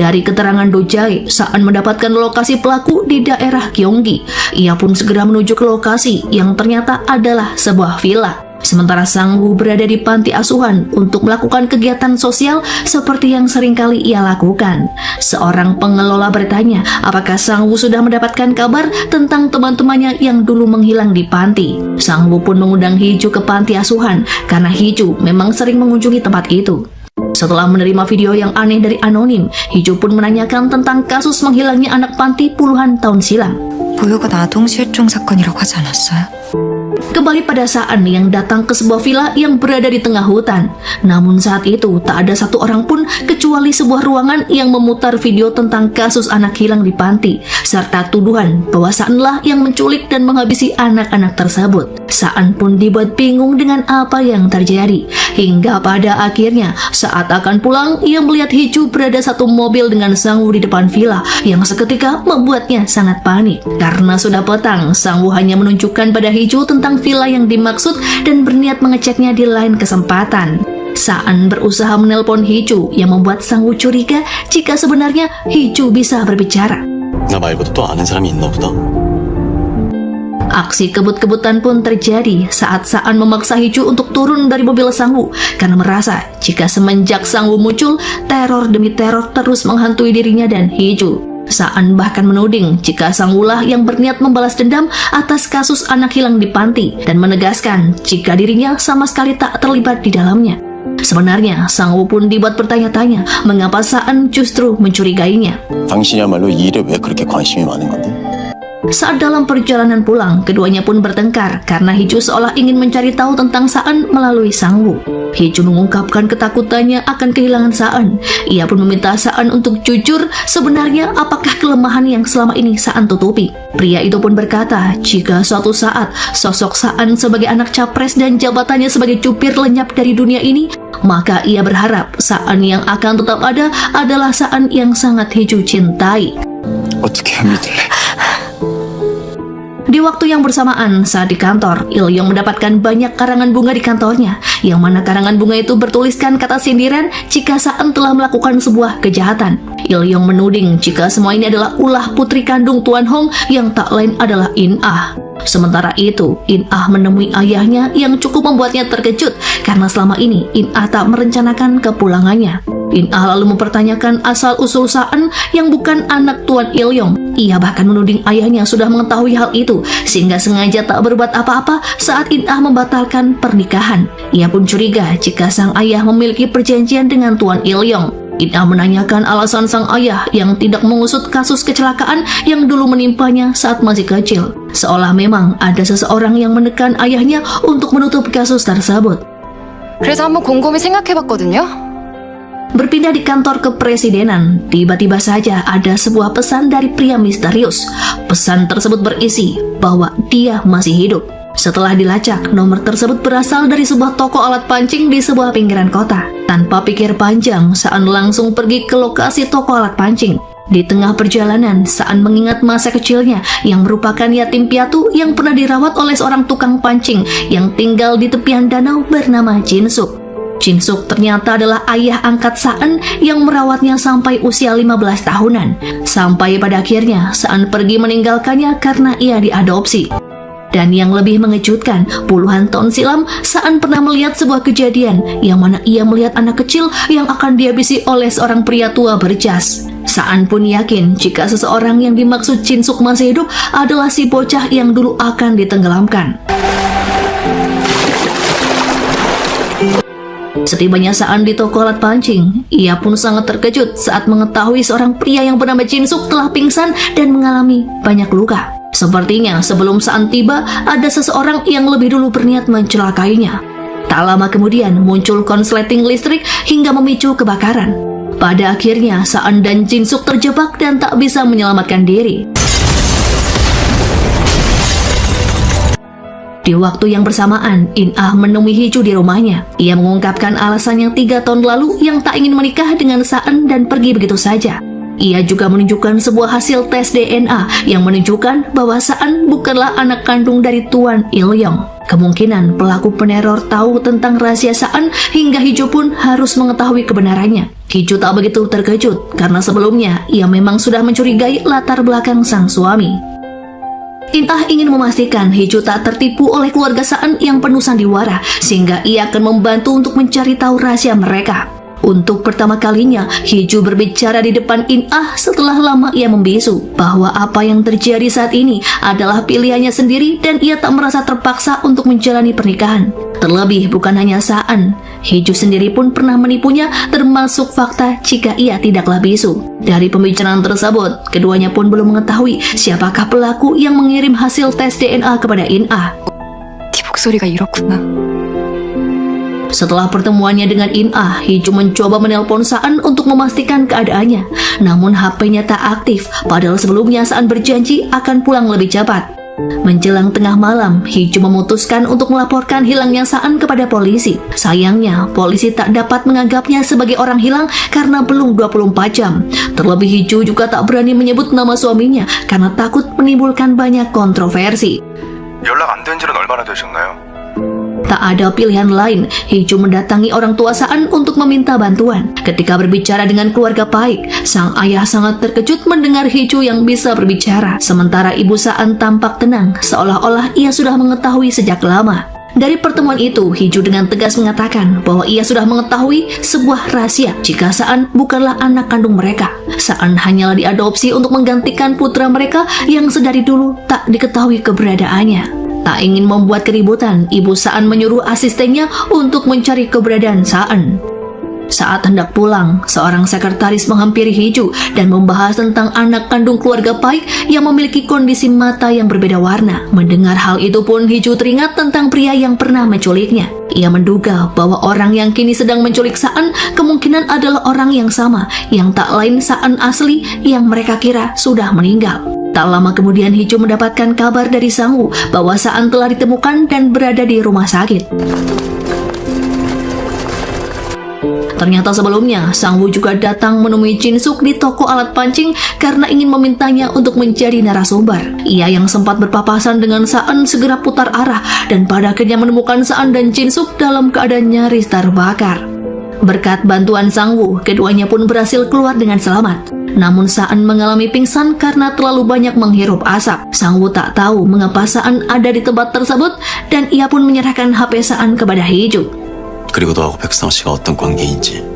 Dari keterangan Do-jae, Saan mendapatkan lokasi pelaku di daerah Gyeonggi. Ia pun segera menuju ke lokasi yang ternyata adalah sebuah villa. Sementara Sang-woo berada di panti asuhan untuk melakukan kegiatan sosial seperti yang seringkali ia lakukan. Seorang pengelola bertanya apakah Sang-woo sudah mendapatkan kabar tentang teman-temannya yang dulu menghilang di panti. Sang-woo pun mengundang Hee-ju ke panti asuhan karena Hee-ju memang sering mengunjungi tempat itu. Setelah menerima video yang aneh dari anonim, Hee-ju pun menanyakan tentang kasus menghilangnya anak panti puluhan tahun silam. 보육원 아동 실종 사건이라고 하지 않았어요? Kembali pada Saan yang datang ke sebuah villa yang berada di tengah hutan. Namun saat itu tak ada satu orang pun kecuali sebuah ruangan yang memutar video tentang kasus anak hilang di panti, serta tuduhan bahwa Saanlah yang menculik dan menghabisi anak-anak tersebut. Saan pun dibuat bingung dengan apa yang terjadi. Hingga pada akhirnya saat akan pulang, ia melihat Hee-ju berada satu mobil dengan Sang-woo di depan villa yang seketika membuatnya sangat panik. Karena sudah petang, Sang-woo hanya menunjukkan pada Hee-ju tentang villa yang dimaksud dan berniat mengeceknya di lain kesempatan. Saan berusaha menelpon Hee-ju yang membuat Sang-woo curiga jika sebenarnya Hee-ju bisa berbicara. 나 말고도 또 아는 사람이 있나 보다. Aksi kebut-kebutan pun terjadi saat Saan memaksa Hee-ju untuk turun dari mobil Sang-woo karena merasa jika semenjak Sang-woo muncul, teror demi teror terus menghantui dirinya dan Hee-ju. Saan bahkan menuding jika sang wulah yang berniat membalas dendam atas kasus anak hilang di panti dan menegaskan jika dirinya sama sekali tak terlibat di dalamnya. Sebenarnya, Sang Wu pun dibuat bertanya-tanya mengapa Saan justru mencurigainya. 당신이야말로 이 일에 왜 그렇게 관심이 많은 건데? Saat dalam perjalanan pulang, keduanya pun bertengkar karena Hiju seolah ingin mencari tahu tentang Saan melalui Sang Wu. Hiju mengungkapkan ketakutannya akan kehilangan Saan. Ia pun meminta Saan untuk jujur sebenarnya apakah kelemahan yang selama ini Saan tutupi. Pria itu pun berkata jika suatu saat sosok Saan sebagai anak capres dan jabatannya sebagai cupir lenyap dari dunia ini, maka ia berharap Saan yang akan tetap ada adalah Saan yang sangat Hiju cintai. 어떻게 믿을래? Di waktu yang bersamaan, saat di kantor, Il-yong mendapatkan banyak karangan bunga di kantornya, yang mana karangan bunga itu bertuliskan kata sindiran jika Saan telah melakukan sebuah kejahatan. Il-yong menuding jika semua ini adalah ulah putri kandung Tuan Hong yang tak lain adalah In-ah. Sementara itu, In-ah menemui ayahnya yang cukup membuatnya terkejut karena selama ini In-ah tak merencanakan kepulangannya. In-ah lalu mempertanyakan asal-usul Saan yang bukan anak Tuan Il-yong. Ia bahkan menuding ayahnya sudah mengetahui hal itu sehingga sengaja tak berbuat apa-apa saat In-ah membatalkan pernikahan. Ia pun curiga jika sang ayah memiliki perjanjian dengan Tuan Il-yong. In-ah menanyakan alasan sang ayah yang tidak mengusut kasus kecelakaan yang dulu menimpanya saat masih kecil. Seolah memang ada seseorang yang menekan ayahnya untuk menutup kasus tersebut. 그래서 한번 곰곰이 생각해봤거든요. Berpindah di kantor kepresidenan, tiba-tiba saja ada sebuah pesan dari pria misterius. Pesan tersebut berisi bahwa dia masih hidup. Setelah dilacak, nomor tersebut berasal dari sebuah toko alat pancing di sebuah pinggiran kota. Tanpa pikir panjang, Saan langsung pergi ke lokasi toko alat pancing. Di tengah perjalanan, Saan mengingat masa kecilnya yang merupakan yatim piatu yang pernah dirawat oleh seorang tukang pancing yang tinggal di tepian danau bernama Jin-suk. Jin-suk ternyata adalah ayah angkat Saan yang merawatnya sampai usia 15 tahunan. Sampai pada akhirnya, Saan pergi meninggalkannya karena ia diadopsi. Dan yang lebih mengejutkan, puluhan tahun silam, Saan pernah melihat sebuah kejadian yang mana ia melihat anak kecil yang akan dihabisi oleh seorang pria tua berjas. Saan pun yakin jika seseorang yang dimaksud Jin-suk masih hidup adalah si bocah yang dulu akan ditenggelamkan. Setibanya Saan di toko alat pancing, ia pun sangat terkejut saat mengetahui seorang pria yang bernama Jin-suk telah pingsan dan mengalami banyak luka. Sepertinya sebelum Saan tiba, ada seseorang yang lebih dulu berniat mencelakainya. Tak lama kemudian muncul konsleting listrik hingga memicu kebakaran. Pada akhirnya Saan dan Jin-suk terjebak dan tak bisa menyelamatkan diri. Di waktu yang bersamaan, In-ah menemui Hiju di rumahnya. Ia mengungkapkan alasan yang 3 tahun lalu yang tak ingin menikah dengan Saan dan pergi begitu saja. Ia juga menunjukkan sebuah hasil tes DNA yang menunjukkan bahwa Saan bukanlah anak kandung dari Tuan Il-yong. Kemungkinan pelaku peneror tahu tentang rahasia Saan hingga Hiju pun harus mengetahui kebenarannya. Hiju tak begitu terkejut karena sebelumnya ia memang sudah mencurigai latar belakang sang suami. In-ah ingin memastikan Hiju tak tertipu oleh keluarga Saan yang penuh sandiwara sehingga ia akan membantu untuk mencari tahu rahasia mereka. Untuk pertama kalinya, Hiju berbicara di depan In-ah setelah lama ia membisu bahwa apa yang terjadi saat ini adalah pilihannya sendiri dan ia tak merasa terpaksa untuk menjalani pernikahan. Terlebih bukan hanya Saan, Hiju sendiri pun pernah menipunya termasuk fakta jika ia tidaklah bisu. Dari pembicaraan tersebut, keduanya pun belum mengetahui siapakah pelaku yang mengirim hasil tes DNA kepada In-ah. 네 목소리가 이렇구나. Setelah pertemuannya dengan In-ah, Hiju mencoba menelpon Saan untuk memastikan keadaannya. Namun HP-nya tak aktif, padahal sebelumnya Saan berjanji akan pulang lebih cepat. Menjelang tengah malam, Hiju memutuskan untuk melaporkan hilangnya Saan kepada polisi. Sayangnya, polisi tak dapat menganggapnya sebagai orang hilang karena belum 24 jam. Terlebih Hiju juga tak berani menyebut nama suaminya karena takut menimbulkan banyak kontroversi. 연락 안 된 지는 얼마나 되셨나요? Tak ada pilihan lain, Hiju mendatangi orang tua Saan untuk meminta bantuan. Ketika berbicara dengan keluarga Paik, sang ayah sangat terkejut mendengar Hiju yang bisa berbicara. Sementara ibu Saan tampak tenang, seolah-olah ia sudah mengetahui sejak lama. Dari pertemuan itu, Hiju dengan tegas mengatakan bahwa ia sudah mengetahui sebuah rahasia jika Saan bukanlah anak kandung mereka. Saan hanyalah diadopsi untuk menggantikan putra mereka yang sedari dulu tak diketahui keberadaannya. Tak ingin membuat keributan, ibu Saan menyuruh asistennya untuk mencari keberadaan Saan. Saat hendak pulang, seorang sekretaris menghampiri Hiju dan membahas tentang anak kandung keluarga Paik yang memiliki kondisi mata yang berbeda warna. Mendengar hal itu pun Hiju teringat tentang pria yang pernah menculiknya. Ia menduga bahwa orang yang kini sedang menculik Saan kemungkinan adalah orang yang sama, yang tak lain Saan asli yang mereka kira sudah meninggal. Tak lama kemudian Hiju mendapatkan kabar dari Sangwoo bahwa Saan telah ditemukan dan berada di rumah sakit. Ternyata sebelumnya, Sangwoo juga datang menemui Jin-suk di toko alat pancing karena ingin memintanya untuk menjadi narasumber. Ia yang sempat berpapasan dengan Saan segera putar arah dan pada akhirnya menemukan Saan dan Jin-suk dalam keadaan nyaris terbakar. Berkat bantuan Sangwoo, keduanya pun berhasil keluar dengan selamat. Namun Saan mengalami pingsan karena terlalu banyak menghirup asap. Sangwoo tak tahu mengapa Saan ada di tempat tersebut dan ia pun menyerahkan HP Saan kepada Hiju. 그리고 너하고 백상 씨가 어떤 관계인지.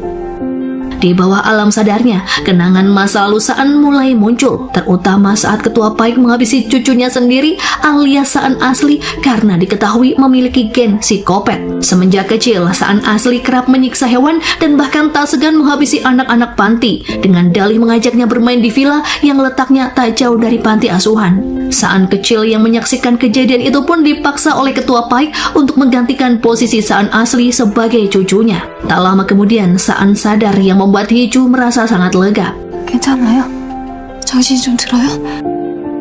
Di bawah alam sadarnya, kenangan masa lalu Saan mulai muncul, terutama saat ketua Paik menghabisi cucunya sendiri alias Saan asli karena diketahui memiliki gen psikopat. Semenjak kecil, Saan asli kerap menyiksa hewan dan bahkan tak segan menghabisi anak-anak panti dengan dalih mengajaknya bermain di villa yang letaknya tak jauh dari panti asuhan. Saan kecil yang menyaksikan kejadian itu pun dipaksa oleh ketua Paik untuk menggantikan posisi Saan asli sebagai cucunya. Tak lama kemudian, Saan sadar yang membuat Hiju merasa sangat lega. 괜찮아요? 정신 좀 들어요?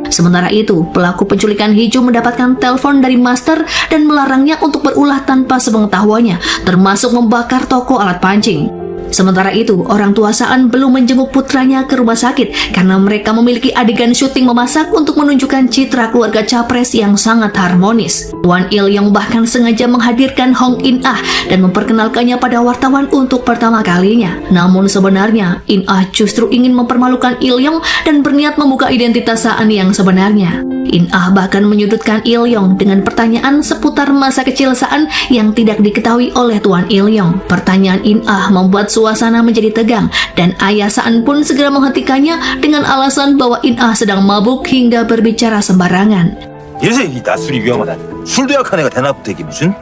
Sementara itu, pelaku penculikan Hiju mendapatkan telepon dari master dan melarangnya untuk berulah tanpa sepengetahuannya, termasuk membakar toko alat pancing. Sementara itu, orang tua Saan belum menjenguk putranya ke rumah sakit karena mereka memiliki adegan syuting memasak untuk menunjukkan citra keluarga capres yang sangat harmonis. Tuan Il-yong bahkan sengaja menghadirkan Hong In-ah dan memperkenalkannya pada wartawan untuk pertama kalinya. Namun sebenarnya, In-ah justru ingin mempermalukan Il-yong dan berniat membuka identitas Saan yang sebenarnya. In-ah bahkan menyudutkan Il-yong dengan pertanyaan seputar masa kecil Saan yang tidak diketahui oleh Tuan Il-yong. Pertanyaan In-ah membuat suasana menjadi tegang dan ayah Saan pun segera menghentikannya dengan alasan bahwa In-ah sedang mabuk hingga berbicara sembarangan. 이래서 이 낮술이 위험하다. 술 도약한 애가 대낮부터 이게 무슨?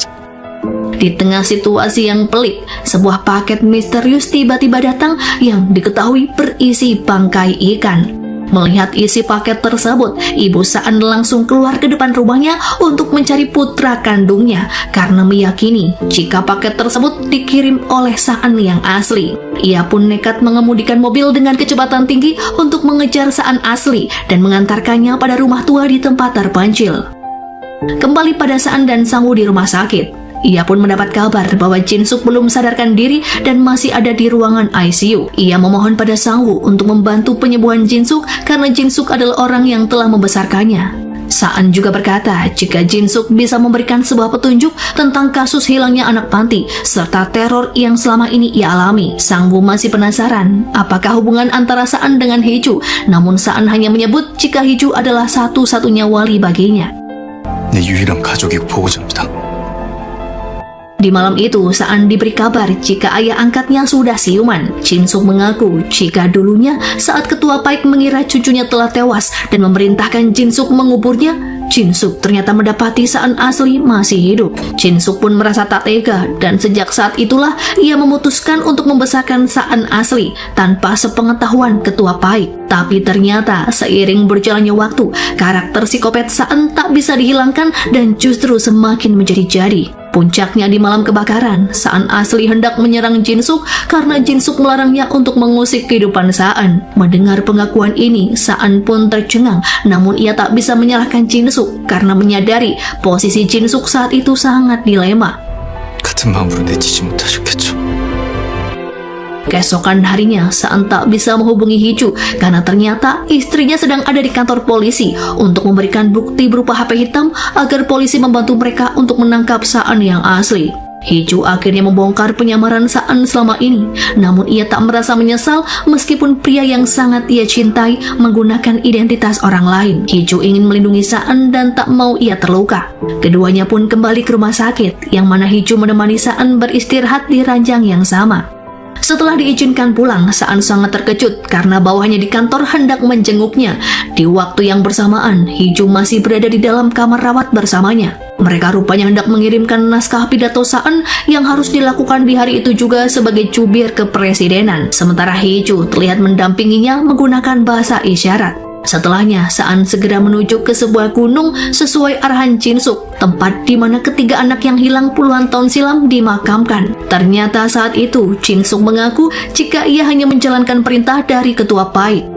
Di tengah situasi yang pelik, sebuah paket misterius tiba-tiba datang yang diketahui berisi bangkai ikan. Melihat isi paket tersebut, ibu Saan langsung keluar ke depan rumahnya untuk mencari putra kandungnya karena meyakini jika paket tersebut dikirim oleh Saan yang asli. Ia pun nekat mengemudikan mobil dengan kecepatan tinggi untuk mengejar Saan asli dan mengantarkannya pada rumah tua di tempat terpencil. Kembali pada Saan dan Sangwoo di rumah sakit, ia pun mendapat kabar bahwa Jin-suk belum sadarkan diri dan masih ada di ruangan ICU. Ia memohon pada Sangwoo untuk membantu penyembuhan Jin-suk karena Jin-suk adalah orang yang telah membesarkannya. Saan juga berkata jika Jin-suk bisa memberikan sebuah petunjuk tentang kasus hilangnya anak panti serta teror yang selama ini ia alami. Sangwoo masih penasaran apakah hubungan antara Saan dengan Hiju, namun Saan hanya menyebut jika Hiju adalah satu-satunya wali baginya. 내 유일한 가족이 보호자입니다. Di malam itu, Saan diberi kabar jika ayah angkatnya sudah siuman. Jin-suk mengaku jika dulunya saat ketua Paik mengira cucunya telah tewas dan memerintahkan Jin-suk menguburnya, Jin-suk ternyata mendapati Saan asli masih hidup. Jin-suk pun merasa tak tega dan sejak saat itulah ia memutuskan untuk membesarkan Saan asli tanpa sepengetahuan ketua Paik. Tapi ternyata seiring berjalannya waktu, karakter psikopat Saan tak bisa dihilangkan dan justru semakin menjadi-jadi. Puncaknya di malam kebakaran, Saan asli hendak menyerang Jin-suk karena Jin-suk melarangnya untuk mengusik kehidupan Saan. Mendengar pengakuan ini, Saan pun tercengang, namun ia tak bisa menyalahkan Jin-suk karena menyadari posisi Jin-suk saat itu sangat dilema. 같은 마음으로 내치지 못하셨겠죠. Keesokan harinya, Saan tak bisa menghubungi Hiju karena ternyata istrinya sedang ada di kantor polisi untuk memberikan bukti berupa HP hitam agar polisi membantu mereka untuk menangkap Saan yang asli. Hiju akhirnya membongkar penyamaran Saan selama ini. Namun ia tak merasa menyesal meskipun pria yang sangat ia cintai menggunakan identitas orang lain. Hiju ingin melindungi Saan dan tak mau ia terluka. Keduanya pun kembali ke rumah sakit, yang mana Hiju menemani Saan beristirahat di ranjang yang sama. Setelah diizinkan pulang, Saan sangat terkejut karena bawahannya di kantor hendak menjenguknya. Di waktu yang bersamaan, Hiju masih berada di dalam kamar rawat bersamanya. Mereka rupanya hendak mengirimkan naskah pidato Saan yang harus dilakukan di hari itu juga sebagai cubir kepresidenan. Sementara Hiju terlihat mendampinginya menggunakan bahasa isyarat. Setelahnya, Saan segera menuju ke sebuah gunung sesuai arahan Jin-suk, tempat di mana ketiga anak yang hilang puluhan tahun silam dimakamkan. Ternyata saat itu, Jin-suk mengaku jika ia hanya menjalankan perintah dari ketua PAI.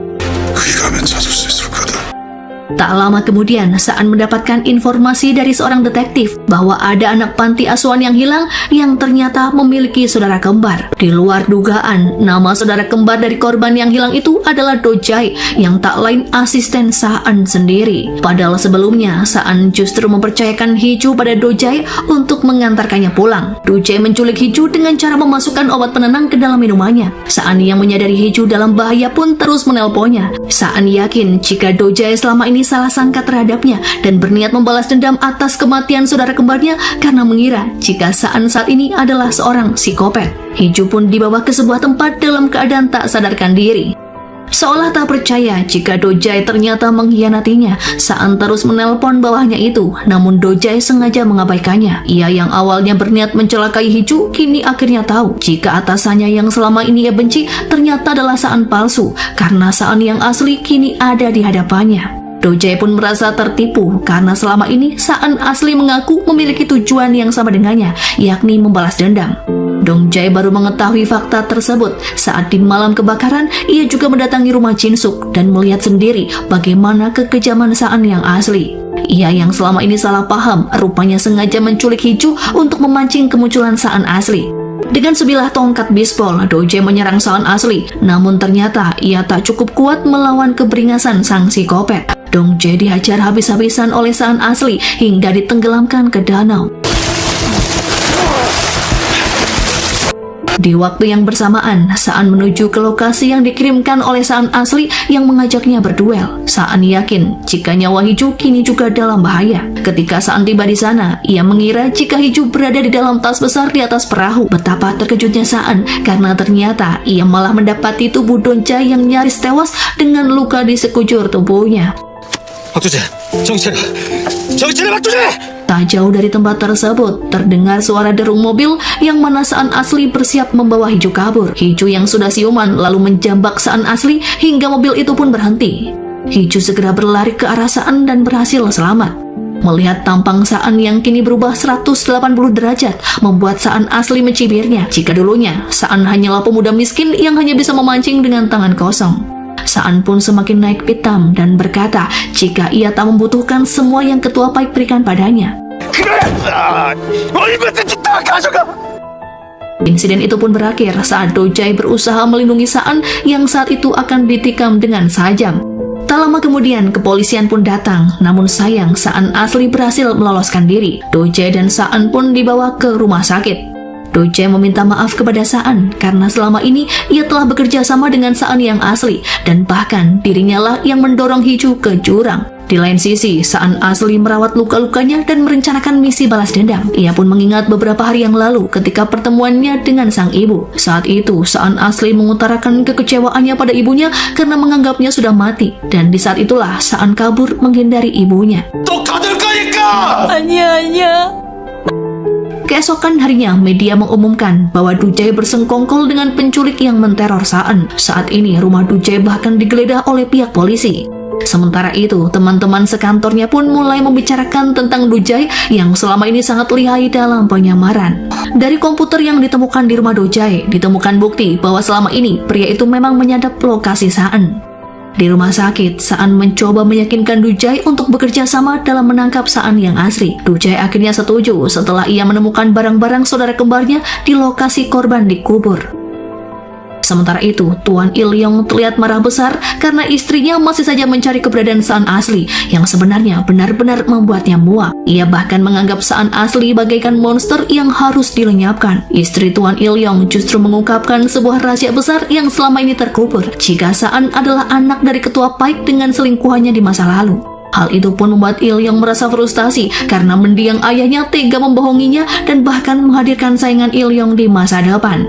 Tak lama kemudian, Saan mendapatkan informasi dari seorang detektif bahwa ada anak panti asuhan yang hilang yang ternyata memiliki saudara kembar. Di luar dugaan, nama saudara kembar dari korban yang hilang itu adalah Do-jae, yang tak lain asisten Saan sendiri. Padahal sebelumnya, Saan justru mempercayakan Hiju pada Do-jae untuk mengantarkannya pulang. Do-jae menculik Hiju dengan cara memasukkan obat penenang ke dalam minumannya. Saan yang menyadari Hiju dalam bahaya pun terus menelponnya. Saan yakin jika Do-jae selama ini salah sangka terhadapnya dan berniat membalas dendam atas kematian saudara kembarnya karena mengira jika Saan saat ini adalah seorang psikopat. Hiju pun dibawa ke sebuah tempat dalam keadaan tak sadarkan diri. Seolah tak percaya jika Do-jae ternyata mengkhianatinya, Saan terus menelpon bawahnya itu, namun Do-jae sengaja mengabaikannya. Ia yang awalnya berniat mencelakai Hiju, kini akhirnya tahu jika atasannya yang selama ini ia benci ternyata adalah Saan palsu, karena Saan yang asli kini ada di hadapannya. Do-jae pun merasa tertipu karena selama ini Saan asli mengaku memiliki tujuan yang sama dengannya, yakni membalas dendam. Dong-jae baru mengetahui fakta tersebut saat di malam kebakaran ia juga mendatangi rumah Jin-suk dan melihat sendiri bagaimana kekejaman Saan yang asli. Ia yang selama ini salah paham rupanya sengaja menculik Hiju untuk memancing kemunculan Saan asli. Dengan sebilah tongkat bisbol, Do-jae menyerang Saan asli, namun ternyata ia tak cukup kuat melawan keberingasan sang psikopat. Dong-jae dihajar habis-habisan oleh Saan asli hingga ditenggelamkan ke danau. Di waktu yang bersamaan, Saan menuju ke lokasi yang dikirimkan oleh Saan asli yang mengajaknya berduel. Saan yakin jika nyawa Hiju kini juga dalam bahaya. Ketika Saan tiba di sana, ia mengira jika Hiju berada di dalam tas besar di atas perahu. Betapa terkejutnya Saan karena ternyata ia malah mendapati tubuh Do-jae yang nyaris tewas dengan luka di sekujur tubuhnya. Tak jauh dari tempat tersebut, terdengar suara derung mobil yang mana Saan asli bersiap membawa Hiju kabur. Hiju yang sudah siuman lalu menjambak Saan asli hingga mobil itu pun berhenti. Hiju segera berlari ke arah Saan dan berhasil selamat. Melihat tampang Saan yang kini berubah 180 derajat, membuat Saan asli mencibirnya. Jika dulunya, Saan hanyalah pemuda miskin yang hanya bisa memancing dengan tangan kosong. Saan pun semakin naik pitam dan berkata jika ia tak membutuhkan semua yang ketua PAI berikan padanya. Insiden itu pun berakhir saat Do-jae berusaha melindungi Saan yang saat itu akan ditikam dengan sajam. Tak lama kemudian kepolisian pun datang, namun sayang Saan asli berhasil meloloskan diri. Do-jae dan Saan pun dibawa ke rumah sakit. Do-jae meminta maaf kepada Saan karena selama ini ia telah bekerja sama dengan Saan yang asli dan bahkan dirinya lah yang mendorong Hiju ke jurang. Di lain sisi, Saan asli merawat luka-lukanya dan merencanakan misi balas dendam. Ia pun mengingat beberapa hari yang lalu ketika pertemuannya dengan sang ibu. Saat itu, Saan asli mengutarakan kekecewaannya pada ibunya karena menganggapnya sudah mati. Dan di saat itulah Saan kabur menghindari ibunya. Keesokan harinya, media mengumumkan bahwa Do-jae bersengkongkol dengan penculik yang menteror Saan. Saat ini, rumah Do-jae bahkan digeledah oleh pihak polisi. Sementara itu, teman-teman sekantornya pun mulai membicarakan tentang Do-jae yang selama ini sangat lihai dalam penyamaran. Dari komputer yang ditemukan di rumah Do-jae, ditemukan bukti bahwa selama ini pria itu memang menyadap lokasi Saan. Di rumah sakit, Saan mencoba meyakinkan Do-jae untuk bekerja sama dalam menangkap Saan yang asli. Do-jae akhirnya setuju setelah ia menemukan barang-barang saudara kembarnya di lokasi korban dikubur. Sementara itu, Tuan Ilyong terlihat marah besar karena istrinya masih saja mencari keberadaan Saan asli yang sebenarnya benar-benar membuatnya muak. Ia bahkan menganggap Saan asli bagaikan monster yang harus dilenyapkan. Istri Tuan Ilyong justru mengungkapkan sebuah rahasia besar yang selama ini terkubur, jika Saan adalah anak dari ketua Paik dengan selingkuhannya di masa lalu. Hal itu pun membuat Ilyong merasa frustasi karena mendiang ayahnya tega membohonginya dan bahkan menghadirkan saingan Ilyong di masa depan.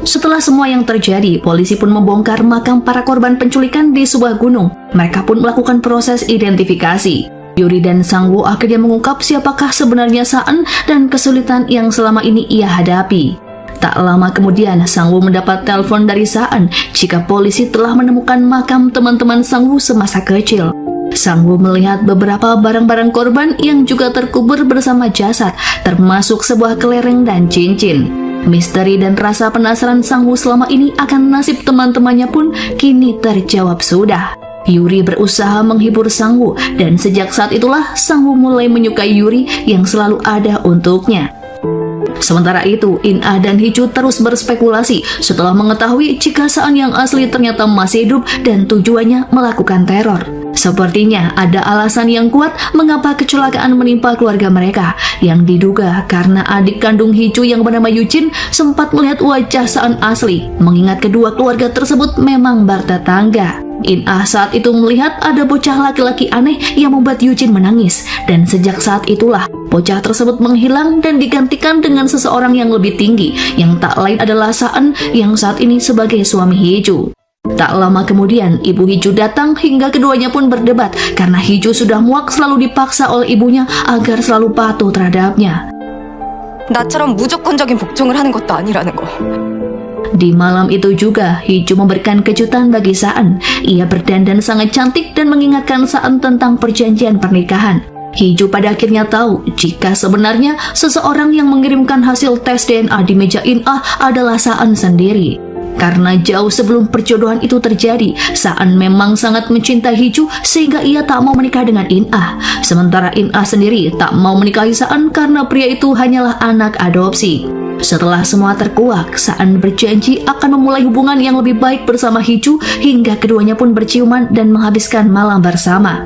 Setelah semua yang terjadi, polisi pun membongkar makam para korban penculikan di sebuah gunung. Mereka pun melakukan proses identifikasi. Yuri dan Sang-woo akhirnya mengungkap siapakah sebenarnya Saan dan kesulitan yang selama ini ia hadapi. Tak lama kemudian, Sang-woo mendapat telepon dari Saan jika polisi telah menemukan makam teman-teman Sang-woo semasa kecil. Sang-woo melihat beberapa barang-barang korban yang juga terkubur bersama jasad, termasuk sebuah kelereng dan cincin. Misteri dan rasa penasaran Sang-woo selama ini akan nasib teman-temannya pun kini terjawab sudah. Yuri berusaha menghibur Sang-woo dan sejak saat itulah Sang-woo mulai menyukai Yuri yang selalu ada untuknya. Sementara itu, In-ah dan Hee-ju terus berspekulasi setelah mengetahui jika Saan yang asli ternyata masih hidup dan tujuannya melakukan teror. Sepertinya ada alasan yang kuat mengapa kecelakaan menimpa keluarga mereka, yang diduga karena adik kandung Hee-ju yang bernama Yujin sempat melihat wajah Saan asli, mengingat kedua keluarga tersebut memang bertetangga. In-ah saat itu melihat ada bocah laki-laki aneh yang membuat Yujin menangis, dan sejak saat itulah bocah tersebut menghilang dan digantikan dengan seseorang yang lebih tinggi, yang tak lain adalah Saan yang saat ini sebagai suami Hee-ju. Tak lama kemudian, ibu Hee-ju datang hingga keduanya pun berdebat karena Hee-ju sudah muak selalu dipaksa oleh ibunya agar selalu patuh terhadapnya. 나처럼 무조건적인 복종을 하는 것도 아니라는 거. Di malam itu juga, Hee-ju memberikan kejutan bagi Saan. Ia berdandan sangat cantik dan mengingatkan Saan tentang perjanjian pernikahan. Hee-ju pada akhirnya tahu jika sebenarnya seseorang yang mengirimkan hasil tes DNA di meja In-ah adalah Saan sendiri. Karena jauh sebelum perjodohan itu terjadi, Saan memang sangat mencintai Hee-ju sehingga ia tak mau menikah dengan In-ah. Sementara In-ah sendiri tak mau menikahi Saan karena pria itu hanyalah anak adopsi. Setelah semua terkuak, Saan berjanji akan memulai hubungan yang lebih baik bersama Hee-ju hingga keduanya pun berciuman dan menghabiskan malam bersama.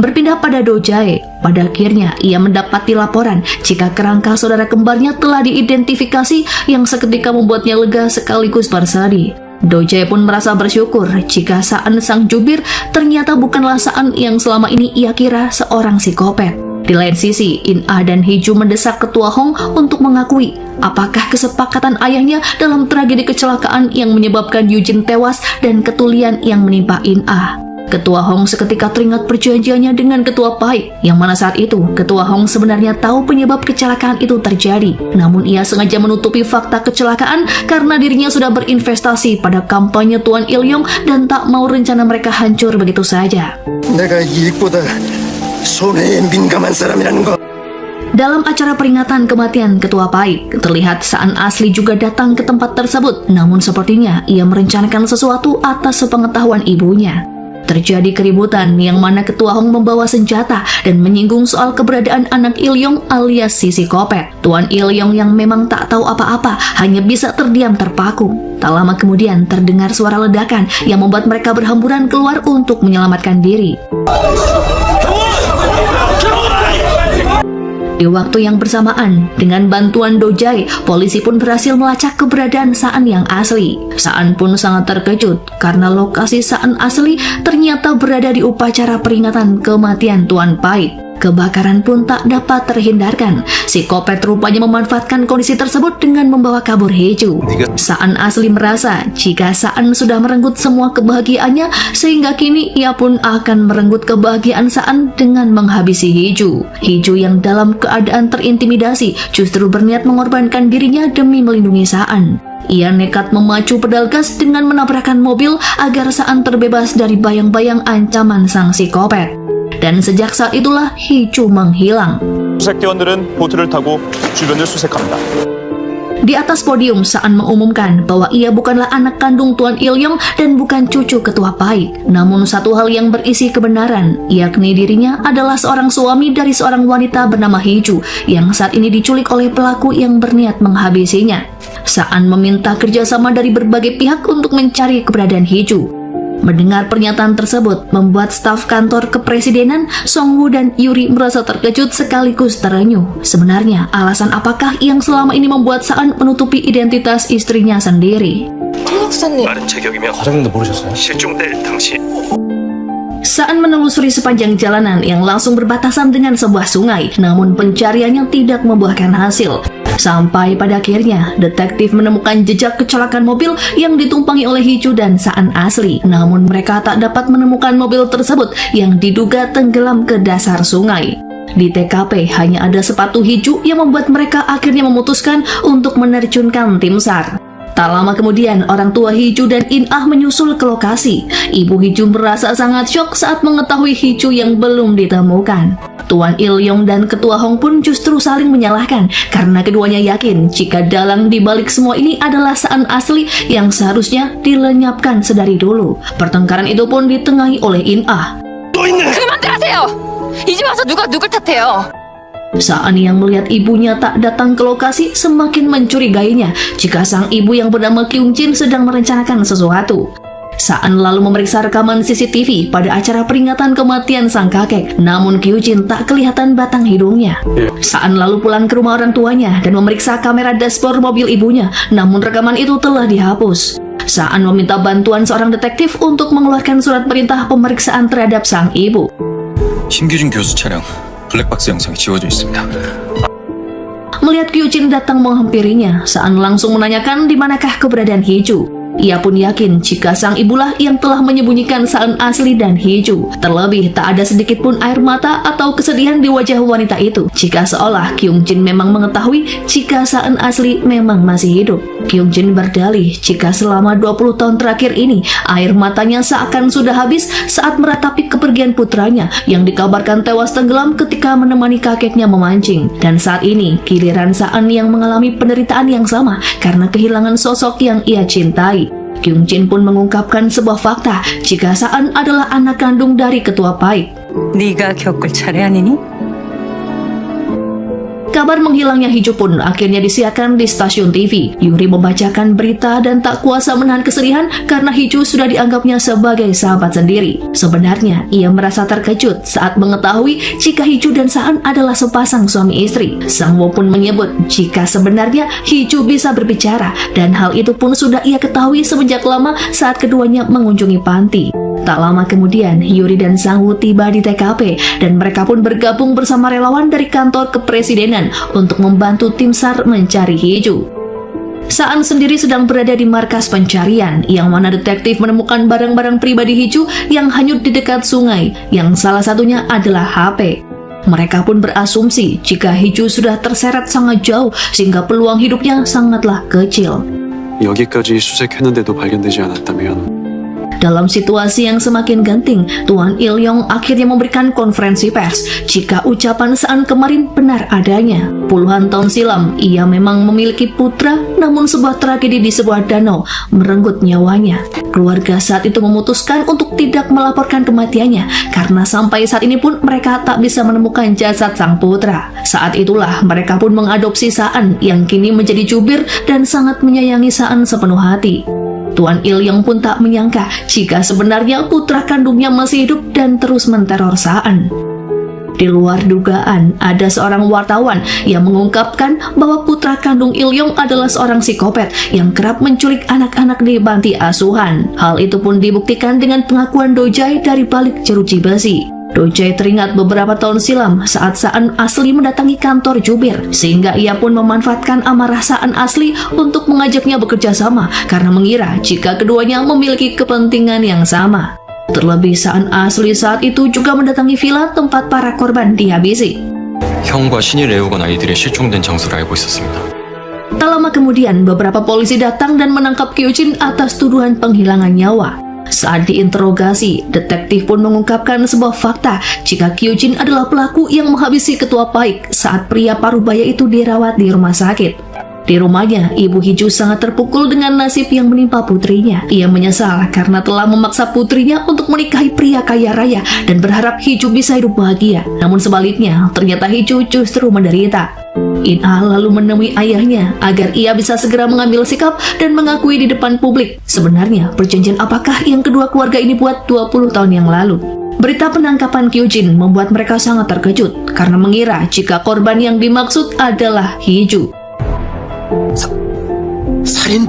Berpindah pada Do-jae, pada akhirnya ia mendapati laporan jika kerangka saudara kembarnya telah diidentifikasi yang seketika membuatnya lega sekaligus bersedih. Do-jae pun merasa bersyukur jika Saan sang jubir ternyata bukanlah Saan yang selama ini ia kira seorang psikopat. Di lain sisi, In-ah dan Hee-ju mendesak Ketua Hong untuk mengakui apakah kesepakatan ayahnya dalam tragedi kecelakaan yang menyebabkan Yujin tewas dan ketulian yang menimpa In-ah. Ketua Hong seketika teringat perjanjiannya dengan Ketua Paik, yang mana saat itu Ketua Hong sebenarnya tahu penyebab kecelakaan itu terjadi. Namun ia sengaja menutupi fakta kecelakaan karena dirinya sudah berinvestasi pada kampanye Tuan Ilyong dan tak mau rencana mereka hancur begitu saja. 내가 이익보다 손해에 민감한 사람이라는 거. Dalam acara peringatan kematian Ketua Paik, terlihat Saan asli juga datang ke tempat tersebut. Namun sepertinya ia merencanakan sesuatu atas sepengetahuan ibunya. Terjadi keributan yang mana Ketua Hong membawa senjata dan menyinggung soal keberadaan anak Ilyong alias si psikopat. Tuan Ilyong yang memang tak tahu apa-apa hanya bisa terdiam terpaku. Tak lama kemudian terdengar suara ledakan yang membuat mereka berhamburan keluar untuk menyelamatkan diri. Di waktu yang bersamaan, dengan bantuan Do-jae, polisi pun berhasil melacak keberadaan Saan yang asli. Saan pun sangat terkejut karena lokasi Saan asli ternyata berada di upacara peringatan kematian Tuan Paik. Kebakaran pun tak dapat terhindarkan. Psikopat rupanya memanfaatkan kondisi tersebut dengan membawa kabur Hee-ju. Saan asli merasa jika Saan sudah merenggut semua kebahagiaannya, sehingga kini ia pun akan merenggut kebahagiaan Saan dengan menghabisi Hee-ju. Hee-ju yang dalam keadaan terintimidasi justru berniat mengorbankan dirinya demi melindungi Saan. Ia nekat memacu pedal gas dengan menabrakkan mobil agar Saan terbebas dari bayang-bayang ancaman sang psikopat. Dan sejak saat itulah Hee-ju menghilang. 수색대원들은 보트를 타고 주변을 수색합니다. Di atas podium, Saan mengumumkan bahwa ia bukanlah anak kandung Tuan Il-yong dan bukan cucu ketua PAIK. Namun satu hal yang berisi kebenaran, yakni dirinya adalah seorang suami dari seorang wanita bernama Hee-ju yang saat ini diculik oleh pelaku yang berniat menghabisinya. Saan meminta kerjasama dari berbagai pihak untuk mencari keberadaan Hee-ju. Mendengar pernyataan tersebut membuat staf kantor kepresidenan Song-woo dan Yuri merasa terkejut sekaligus terenyuh. Sebenarnya alasan apakah yang selama ini membuat Saan menutupi identitas istrinya sendiri? 통역사님, 과장님도 모르셨어요? Saan menelusuri sepanjang jalanan yang langsung berbatasan dengan sebuah sungai, namun pencariannya tidak membuahkan hasil. Sampai pada akhirnya, detektif menemukan jejak kecelakaan mobil yang ditumpangi oleh Hee-ju dan Saan asli. Namun mereka tak dapat menemukan mobil tersebut yang diduga tenggelam ke dasar sungai. Di TKP hanya ada sepatu Hee-ju yang membuat mereka akhirnya memutuskan untuk menerjunkan tim SAR. Tak lama kemudian, orang tua Hee-ju dan In-ah menyusul ke lokasi. Ibu Hee-ju merasa sangat syok saat mengetahui Hee-ju yang belum ditemukan. Tuan Il-yong dan Ketua Hong pun justru saling menyalahkan karena keduanya yakin jika dalang di balik semua ini adalah Saan asli yang seharusnya dilenyapkan sedari dulu. Pertengkaran itu pun ditengahi oleh In-ah. 그만들 하세요! 이제 와서 누가 누굴 탓해요? Saan yang melihat ibunya tak datang ke lokasi semakin mencurigainya jika sang ibu yang bernama Kyung-jin sedang merencanakan sesuatu. Saan lalu memeriksa rekaman CCTV pada acara peringatan kematian sang kakek, namun Kyung-jin tak kelihatan batang hidungnya. Saan lalu pulang ke rumah orang tuanya dan memeriksa kamera dashboard mobil ibunya, namun rekaman itu telah dihapus. Saan meminta bantuan seorang detektif untuk mengeluarkan surat perintah pemeriksaan terhadap sang ibu. 심규진 교수 차량 블랙박스 영상이 지워져 있습니다. Melihat Kyung-jin datang menghampirinya, Saan langsung menanyakan di manakah keberadaan Hee-ju. Ia pun yakin jika sang ibulah yang telah menyembunyikan Saan asli dan Hee-ju. Terlebih tak ada sedikit pun air mata atau kesedihan di wajah wanita itu, jika seolah Kyung-jin memang mengetahui jika Saan asli memang masih hidup. Kyung-jin berdalih jika selama 20 tahun terakhir ini air matanya seakan sudah habis saat meratapi kepergian putranya yang dikabarkan tewas tenggelam ketika menemani kakeknya memancing. Dan saat ini giliran Saan yang mengalami penderitaan yang sama karena kehilangan sosok yang ia cintai. Kyung-jin pun mengungkapkan sebuah fakta jika Saan adalah anak kandung dari ketua PAIK. 네가 겪을 차례 아니니? Kabar menghilangnya Hee-ju pun akhirnya disiarkan di stasiun TV. Yuri membacakan berita dan tak kuasa menahan kesedihan karena Hee-ju sudah dianggapnya sebagai sahabat sendiri. Sebenarnya, ia merasa terkejut saat mengetahui jika Hee-ju dan Saan adalah sepasang suami istri. Sang-woo pun menyebut jika sebenarnya Hee-ju bisa berbicara dan hal itu pun sudah ia ketahui semenjak lama saat keduanya mengunjungi panti. Tak lama kemudian, Yuri dan Sang-woo tiba di TKP dan mereka pun bergabung bersama relawan dari kantor kepresidenan untuk membantu tim SAR mencari Hee-ju. Saan sendiri sedang berada di markas pencarian, yang mana detektif menemukan barang-barang pribadi Hee-ju yang hanyut di dekat sungai, yang salah satunya adalah HP. Mereka pun berasumsi jika Hee-ju sudah terseret sangat jauh sehingga peluang hidupnya sangatlah kecil. 여기까지 수색했는데도 발견되지 않았다면 Dalam situasi yang semakin genting, Tuan Il-yong akhirnya memberikan konferensi pers jika ucapan Saan kemarin benar adanya. Puluhan tahun silam, ia memang memiliki putra, namun sebuah tragedi di sebuah danau merenggut nyawanya. Keluarga saat itu memutuskan untuk tidak melaporkan kematiannya, karena sampai saat ini pun mereka tak bisa menemukan jasad sang putra. Saat itulah mereka pun mengadopsi Saan yang kini menjadi jubir dan sangat menyayangi Saan sepenuh hati. Tuan Il-yong pun tak menyangka jika sebenarnya putra kandungnya masih hidup dan terus menteror Saan. Di luar dugaan, ada seorang wartawan yang mengungkapkan bahwa putra kandung Il-yong adalah seorang psikopat yang kerap menculik anak-anak di panti asuhan. Hal itu pun dibuktikan dengan pengakuan Do-jae dari balik jeruji besi. Do-jae teringat beberapa tahun silam saat Saan asli mendatangi kantor jubir, sehingga ia pun memanfaatkan amarah Saan asli untuk mengajaknya bekerja sama karena mengira jika keduanya memiliki kepentingan yang sama. Terlebih Saan asli saat itu juga mendatangi villa tempat para korban dihabisi. 형과 신이 레오건 아이들의 실종된 장소를 알고 있었습니다. Tak lama kemudian, beberapa polisi datang dan menangkap Kyung-jin atas tuduhan penghilangan nyawa. Saat diinterogasi, detektif pun mengungkapkan sebuah fakta jika Kyung-jin adalah pelaku yang menghabisi ketua PAIK saat pria parubaya itu dirawat di rumah sakit. Di rumahnya, Ibu Hiju sangat terpukul dengan nasib yang menimpa putrinya. Ia menyesal karena telah memaksa putrinya untuk menikahi pria kaya raya dan berharap Hiju bisa hidup bahagia. Namun sebaliknya, ternyata Hiju justru menderita. In-ah lalu menemui ayahnya agar ia bisa segera mengambil sikap dan mengakui di depan publik sebenarnya perjanjian apakah yang kedua keluarga ini buat 20 tahun yang lalu. Berita penangkapan Kyujin membuat mereka sangat terkejut karena mengira jika korban yang dimaksud adalah Hiju. 살인?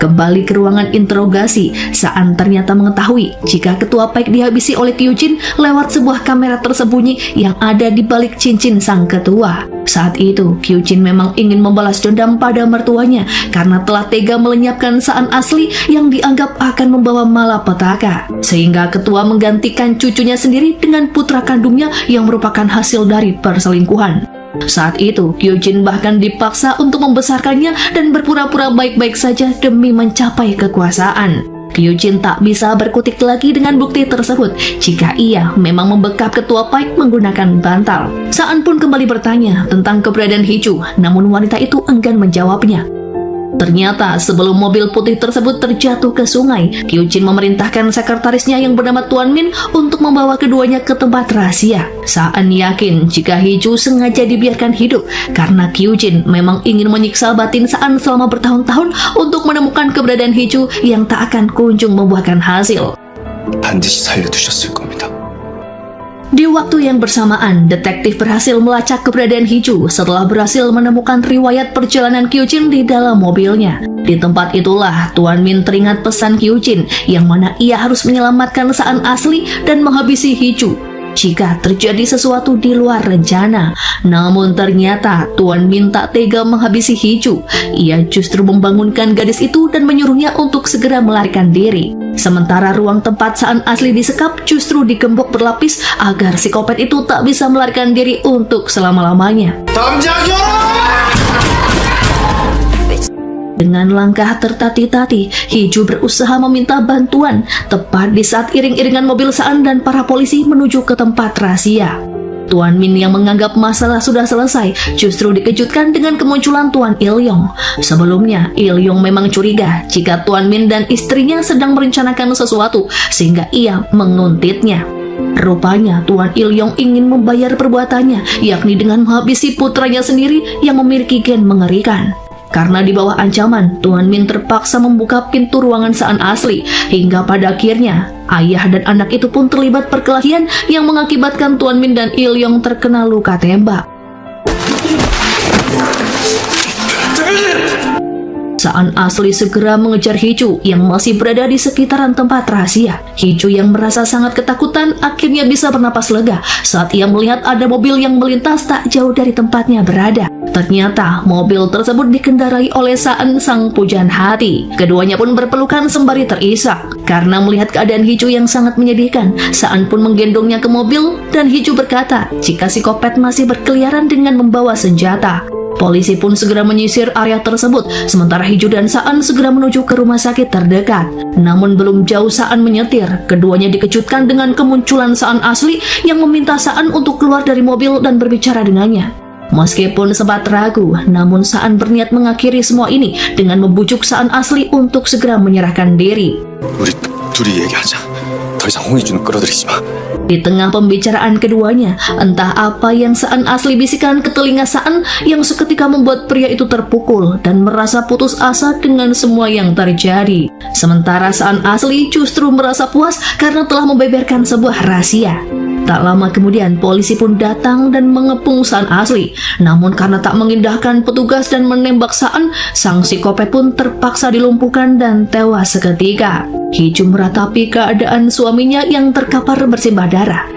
Kembali ke ruangan interogasi, Saan ternyata mengetahui jika ketua Paik dihabisi oleh Kyujin lewat sebuah kamera tersembunyi yang ada di balik cincin sang ketua. Saat itu, Kyujin memang ingin membalas dendam pada mertuanya karena telah tega melenyapkan Saan asli yang dianggap akan membawa malapetaka. Sehingga ketua menggantikan cucunya sendiri dengan putra kandungnya yang merupakan hasil dari perselingkuhan. Saat itu, Kyujin bahkan dipaksa untuk membesarkannya dan berpura-pura baik-baik saja demi mencapai kekuasaan. Kyujin tak bisa berkutik lagi dengan bukti tersebut jika ia memang membekap ketua Paik menggunakan bantal. Saan pun kembali bertanya tentang keberadaan Hiju, namun wanita itu enggan menjawabnya. Ternyata sebelum mobil putih tersebut terjatuh ke sungai, Kyujin memerintahkan sekretarisnya yang bernama Tuan Min untuk membawa keduanya ke tempat rahasia. Saan yakin jika Hiju sengaja dibiarkan hidup karena Kyujin memang ingin menyiksa batin Saan selama bertahun-tahun untuk menemukan keberadaan Hiju yang tak akan kunjung membuahkan hasil. 반드시 살려두셨을 겁니다. Di waktu yang bersamaan, detektif berhasil melacak keberadaan Hiju setelah berhasil menemukan riwayat perjalanan Kyujin di dalam mobilnya. Di tempat itulah Tuan Min teringat pesan Kyujin yang mana ia harus menyelamatkan Saan asli dan menghabisi Hiju jika terjadi sesuatu di luar rencana. Namun ternyata Tuan Min tak tega menghabisi Hiju. Ia justru membangunkan gadis itu dan menyuruhnya untuk segera melarikan diri. Sementara ruang tempat Saan asli disekap justru digembok berlapis agar psikopat itu tak bisa melarikan diri untuk selama-lamanya. Dengan langkah tertati-tati, Hiju berusaha meminta bantuan tepat di saat iring-iringan mobil Saan dan para polisi menuju ke tempat rahasia. Tuan Min yang menganggap masalah sudah selesai justru dikejutkan dengan kemunculan Tuan Il-yong. Sebelumnya, Il-yong memang curiga jika Tuan Min dan istrinya sedang merencanakan sesuatu sehingga ia menguntitnya. Rupanya Tuan Il-yong ingin membayar perbuatannya, yakni dengan menghabisi putranya sendiri yang memiliki gen mengerikan. Karena di bawah ancaman, Tuan Min terpaksa membuka pintu ruangan Saan asli hingga pada akhirnya ayah dan anak itu pun terlibat perkelahian yang mengakibatkan Tuan Min dan Il-yong terkena luka tembak. Saan asli segera mengejar Hiju yang masih berada di sekitaran tempat rahasia. Hiju yang merasa sangat ketakutan akhirnya bisa bernapas lega saat ia melihat ada mobil yang melintas tak jauh dari tempatnya berada. Ternyata mobil tersebut dikendarai oleh Saan sang pujaan hati. Keduanya pun berpelukan sembari terisak. Karena melihat keadaan Hiju yang sangat menyedihkan, Saan pun menggendongnya ke mobil dan Hiju berkata jika psikopat masih berkeliaran dengan membawa senjata. Polisi pun segera menyisir area tersebut, sementara Hiju dan Saan segera menuju ke rumah sakit terdekat. Namun belum jauh Saan menyetir, keduanya dikejutkan dengan kemunculan Saan asli yang meminta Saan untuk keluar dari mobil dan berbicara dengannya. Meskipun sempat ragu, namun Saan berniat mengakhiri semua ini dengan membujuk Saan asli untuk segera menyerahkan diri. 우리 둘이 얘기하자. 더 이상 홍희준은 끌어들이지 마. Di tengah pembicaraan keduanya, entah apa yang Saan asli bisikan ke telinga Saan yang seketika membuat pria itu terpukul dan merasa putus asa dengan semua yang terjadi. Sementara Saan asli justru merasa puas karena telah membeberkan sebuah rahasia. Tak lama kemudian polisi pun datang dan mengepung Saan asli. Namun karena tak mengindahkan petugas dan menembak Saan, sang psikopat pun terpaksa dilumpuhkan dan tewas seketika. Hiju meratapi keadaan suaminya yang terkapar bersimbah darah.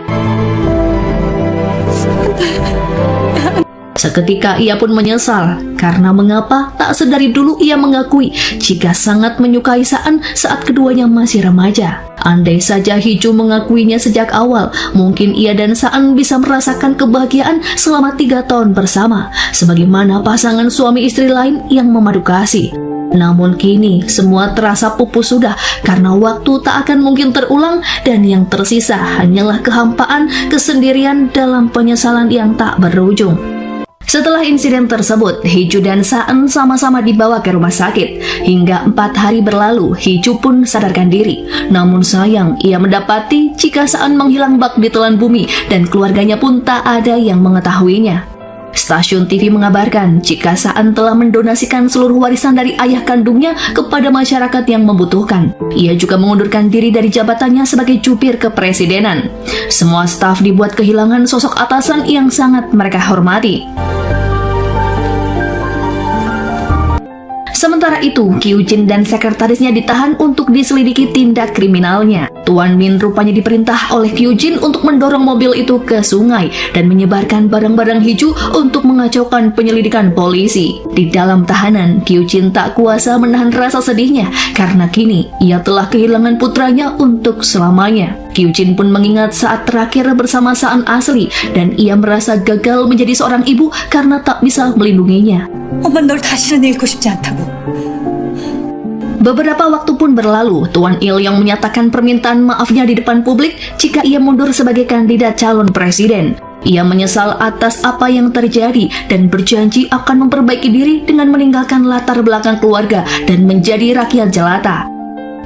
Seketika ia pun menyesal karena mengapa tak sedari dulu ia mengakui jika sangat menyukai Saan saat keduanya masih remaja. Andai saja Hiju mengakuinya sejak awal, mungkin ia dan Saan bisa merasakan kebahagiaan selama 3 tahun bersama, sebagaimana pasangan suami istri lain yang memadu kasih. Namun kini semua terasa pupus sudah karena waktu tak akan mungkin terulang dan yang tersisa hanyalah kehampaan, kesendirian dalam penyesalan yang tak berujung. Setelah insiden tersebut, Hiju dan Saan sama-sama dibawa ke rumah sakit. Hingga 4 hari berlalu, Hiju pun sadarkan diri. Namun sayang, ia mendapati jika Saan menghilang bak di telan bumi dan keluarganya pun tak ada yang mengetahuinya. Stasiun TV mengabarkan jika Saan telah mendonasikan seluruh warisan dari ayah kandungnya kepada masyarakat yang membutuhkan. Ia juga mengundurkan diri dari jabatannya sebagai jubir kepresidenan. Semua staf dibuat kehilangan sosok atasan yang sangat mereka hormati. Sementara itu, Kyujin dan sekretarisnya ditahan untuk diselidiki tindak kriminalnya. Tuan Min rupanya diperintah oleh Kyujin untuk mendorong mobil itu ke sungai dan menyebarkan barang-barang Hiju untuk mengacaukan penyelidikan polisi. Di dalam tahanan, Kyujin tak kuasa menahan rasa sedihnya karena kini ia telah kehilangan putranya untuk selamanya. Kyujin pun mengingat saat terakhir bersama Saan asli dan ia merasa gagal menjadi seorang ibu karena tak bisa melindunginya. 엄마 널 다시는 잃고 싶지 않다고. Beberapa waktu pun berlalu, Tuan Il yang menyatakan permintaan maafnya di depan publik jika ia mundur sebagai kandidat calon presiden. Ia menyesal atas apa yang terjadi dan berjanji akan memperbaiki diri dengan meninggalkan latar belakang keluarga dan menjadi rakyat jelata.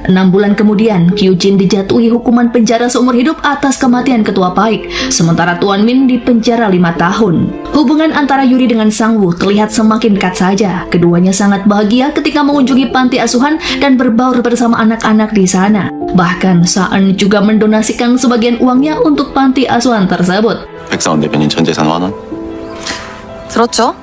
6 bulan kemudian, Kyujin dijatuhi hukuman penjara seumur hidup atas kematian ketua PAIK, sementara Tuan Min dipenjara 5 tahun. Hubungan antara Yuri dengan Sang Woo terlihat semakin dekat saja. Keduanya sangat bahagia ketika mengunjungi panti asuhan dan berbaur bersama anak-anak di sana. Bahkan Saan juga mendonasikan sebagian uangnya untuk panti asuhan tersebut. 백사원 대변인 전 재산 완원. 들었죠?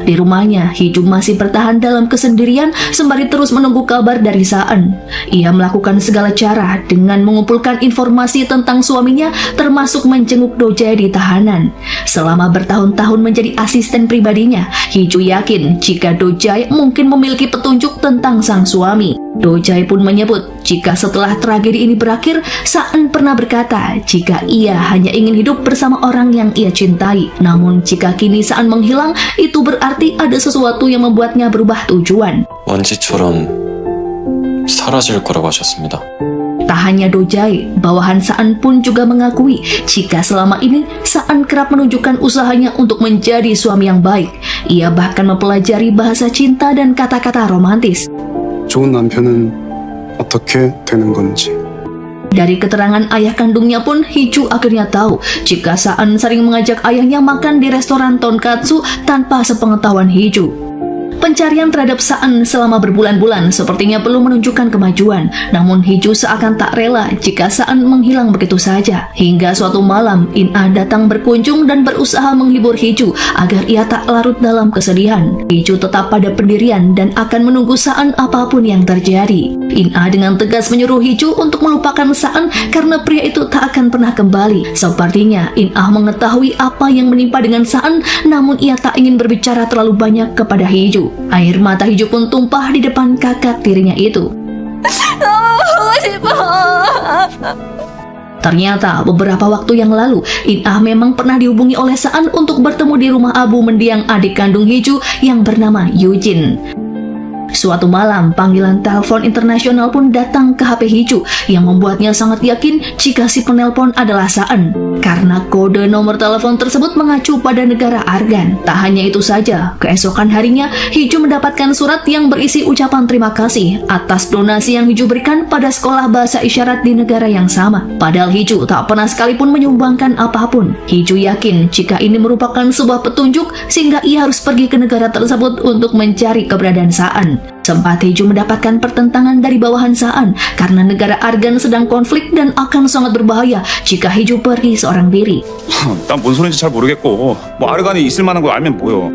Di rumahnya, Hiju masih bertahan dalam kesendirian sembari terus menunggu kabar dari Saan. Ia melakukan segala cara dengan mengumpulkan informasi tentang suaminya, termasuk menjenguk Dojai di tahanan. Selama bertahun-tahun menjadi asisten pribadinya, Hiju yakin jika Dojai mungkin memiliki petunjuk tentang sang suami. Dojai pun menyebut jika setelah tragedi ini berakhir, Saan pernah berkata jika ia hanya ingin hidup bersama orang yang ia cintai. Namun jika kini Saan menghilang, itu berarti ada sesuatu yang membuatnya berubah tujuan. 먼지처럼 사라질 거라고 하셨습니다. Tak hanya Dojai, bawahan Saan pun juga mengakui jika selama ini Saan kerap menunjukkan usahanya untuk menjadi suami yang baik. Ia bahkan mempelajari bahasa cinta dan kata-kata romantis. 좋은 남편은 어떻게 되는 건지. Dari keterangan ayah kandungnya pun, Hiju akhirnya tahu jika Saan sering mengajak ayahnya makan di restoran tonkatsu tanpa sepengetahuan Hiju. Pencarian terhadap Saan selama berbulan-bulan sepertinya belum menunjukkan kemajuan. Namun Hiju seakan tak rela jika Saan menghilang begitu saja. Hingga suatu malam, In-ah datang berkunjung dan berusaha menghibur Hiju agar ia tak larut dalam kesedihan. Hiju tetap pada pendirian dan akan menunggu Saan apapun yang terjadi. In-ah dengan tegas menyuruh Hiju untuk melupakan Saan karena pria itu tak akan pernah kembali. Sepertinya In-ah mengetahui apa yang menimpa dengan Saan, namun ia tak ingin berbicara terlalu banyak kepada Hiju. Air mata Hiju pun tumpah di depan kakak tirinya itu. Ternyata beberapa waktu yang lalu, In-ah memang pernah dihubungi oleh Saan untuk bertemu di rumah Abu mendiang adik kandung Hiju yang bernama Yujin. Suatu malam, panggilan telepon internasional pun datang ke HP Hiju yang membuatnya sangat yakin jika si penelpon adalah Saan karena kode nomor telepon tersebut mengacu pada negara Argan. Tak hanya itu saja, keesokan harinya Hiju mendapatkan surat yang berisi ucapan terima kasih atas donasi yang Hiju berikan pada sekolah bahasa isyarat di negara yang sama. Padahal Hiju tak pernah sekalipun menyumbangkan apapun. Hiju yakin jika ini merupakan sebuah petunjuk sehingga ia harus pergi ke negara tersebut untuk mencari keberadaan Saan. Sempat Hiju mendapatkan pertentangan dari bawahan Saan karena negara Argan sedang konflik dan akan sangat berbahaya jika Hiju pergi seorang diri. 난 뭔 소린지 잘 모르겠고 뭐 아르간에 있을 만한 걸 알면 뭐요.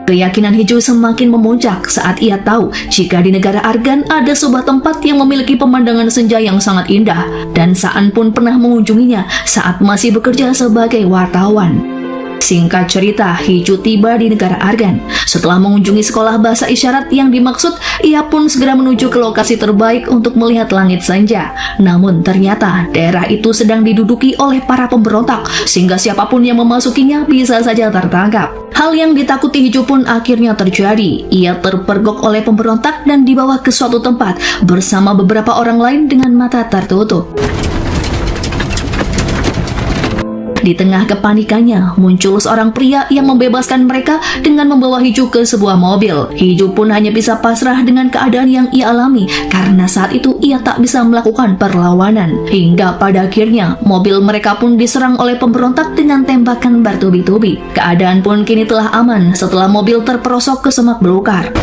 Keyakinan Hiju semakin memuncak saat ia tahu jika di negara Argan ada sebuah tempat yang memiliki pemandangan senja yang sangat indah dan Saan pun pernah mengunjunginya saat masih bekerja sebagai wartawan. Singkat cerita, Hiju tiba di negara Argan. Setelah mengunjungi sekolah bahasa isyarat yang dimaksud, ia pun segera menuju ke lokasi terbaik untuk melihat langit senja. Namun ternyata daerah itu sedang diduduki oleh para pemberontak, sehingga siapapun yang memasukinya bisa saja tertangkap. Hal yang ditakuti Hiju pun akhirnya terjadi. Ia terpergok oleh pemberontak dan dibawa ke suatu tempat bersama beberapa orang lain dengan mata tertutup. Di tengah kepanikannya, muncul seorang pria yang membebaskan mereka dengan membawa Hiju ke sebuah mobil. Hiju pun hanya bisa pasrah dengan keadaan yang ia alami karena saat itu ia tak bisa melakukan perlawanan. Hingga pada akhirnya, mobil mereka pun diserang oleh pemberontak dengan tembakan bertubi-tubi. Keadaan pun kini telah aman setelah mobil terperosok ke semak belukar.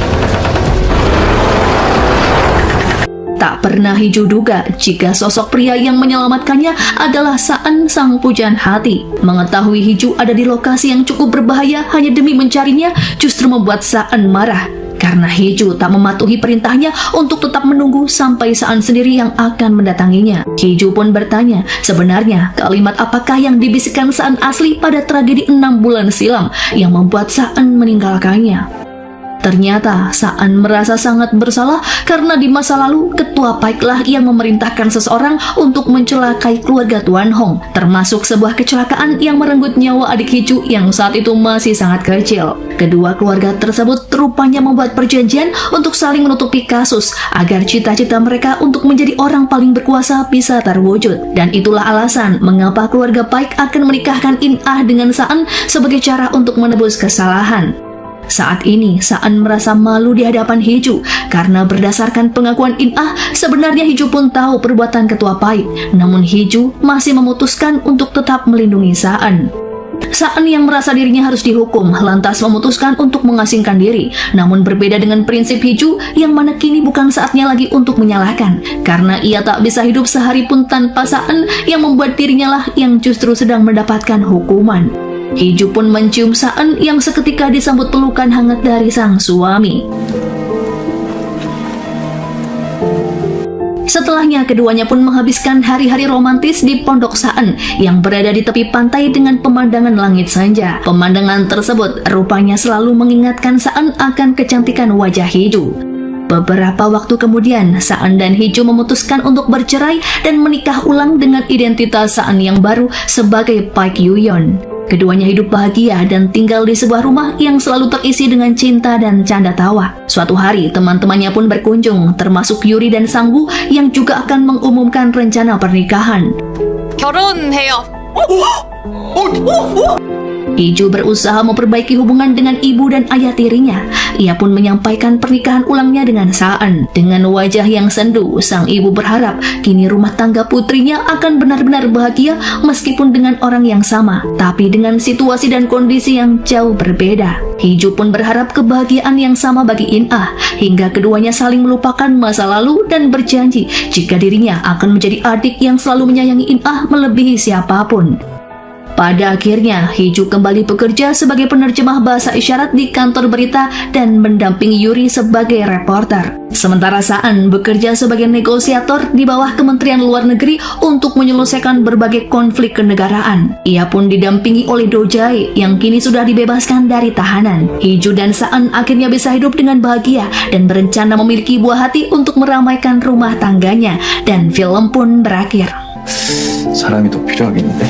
Tak pernah Hiju duga jika sosok pria yang menyelamatkannya adalah Saan, sang pujaan hati. Mengetahui Hiju ada di lokasi yang cukup berbahaya hanya demi mencarinya justru membuat Saan marah. Karena Hiju tak mematuhi perintahnya untuk tetap menunggu sampai Saan sendiri yang akan mendatanginya. Hiju pun bertanya, sebenarnya kalimat apakah yang dibisikkan Saan asli pada tragedi 6 bulan silam yang membuat Saan meninggalkannya. Ternyata Saan merasa sangat bersalah karena di masa lalu Ketua Paiklah yang memerintahkan seseorang untuk mencelakai keluarga Tuan Hong, termasuk sebuah kecelakaan yang merenggut nyawa adik Hiju yang saat itu masih sangat kecil. Kedua keluarga tersebut rupanya membuat perjanjian untuk saling menutupi kasus agar cita-cita mereka untuk menjadi orang paling berkuasa bisa terwujud. Dan itulah alasan mengapa keluarga Paik akan menikahkan In-ah dengan Saan sebagai cara untuk menebus kesalahan. Saat ini, Saan merasa malu di hadapan Hiju karena berdasarkan pengakuan In-ah, sebenarnya Hiju pun tahu perbuatan Ketua Paik. Namun Hiju masih memutuskan untuk tetap melindungi Saan. Saan yang merasa dirinya harus dihukum, lantas memutuskan untuk mengasingkan diri. Namun berbeda dengan prinsip Hiju, yang mana kini bukan saatnya lagi untuk menyalahkan. Karena ia tak bisa hidup sehari pun tanpa Saan, yang membuat dirinya lah yang justru sedang mendapatkan hukuman. Hiju pun mencium Saan yang seketika disambut pelukan hangat dari sang suami. Setelahnya, keduanya pun menghabiskan hari-hari romantis di Pondok Saan yang berada di tepi pantai dengan pemandangan langit senja. Pemandangan tersebut rupanya selalu mengingatkan Saan akan kecantikan wajah Hiju. Beberapa waktu kemudian, Saan dan Hiju memutuskan untuk bercerai dan menikah ulang dengan identitas Saan yang baru sebagai Paik Yuyon. Keduanya hidup bahagia dan tinggal di sebuah rumah yang selalu terisi dengan cinta dan canda tawa. Suatu hari, teman-temannya pun berkunjung, termasuk Yuri dan Sanggu yang juga akan mengumumkan rencana pernikahan. 결혼해요. Hiju berusaha memperbaiki hubungan dengan ibu dan ayah tirinya. Ia pun menyampaikan pernikahan ulangnya dengan Saan. Dengan wajah yang sendu, sang ibu berharap kini rumah tangga putrinya akan benar-benar bahagia meskipun dengan orang yang sama, tapi dengan situasi dan kondisi yang jauh berbeda. Hiju pun berharap kebahagiaan yang sama bagi In-ah, hingga keduanya saling melupakan masa lalu dan berjanji jika dirinya akan menjadi adik yang selalu menyayangi In-ah melebihi siapapun. Pada akhirnya, Hiju kembali bekerja sebagai penerjemah bahasa isyarat di kantor berita dan mendampingi Yuri sebagai reporter. Sementara Saan bekerja sebagai negosiator di bawah Kementerian Luar Negeri untuk menyelesaikan berbagai konflik kenegaraan. Ia pun didampingi oleh Do Jae yang kini sudah dibebaskan dari tahanan. Hiju dan Saan akhirnya bisa hidup dengan bahagia dan berencana memiliki buah hati untuk meramaikan rumah tangganya. Dan film pun berakhir. 사람이 더 필요하겠는데?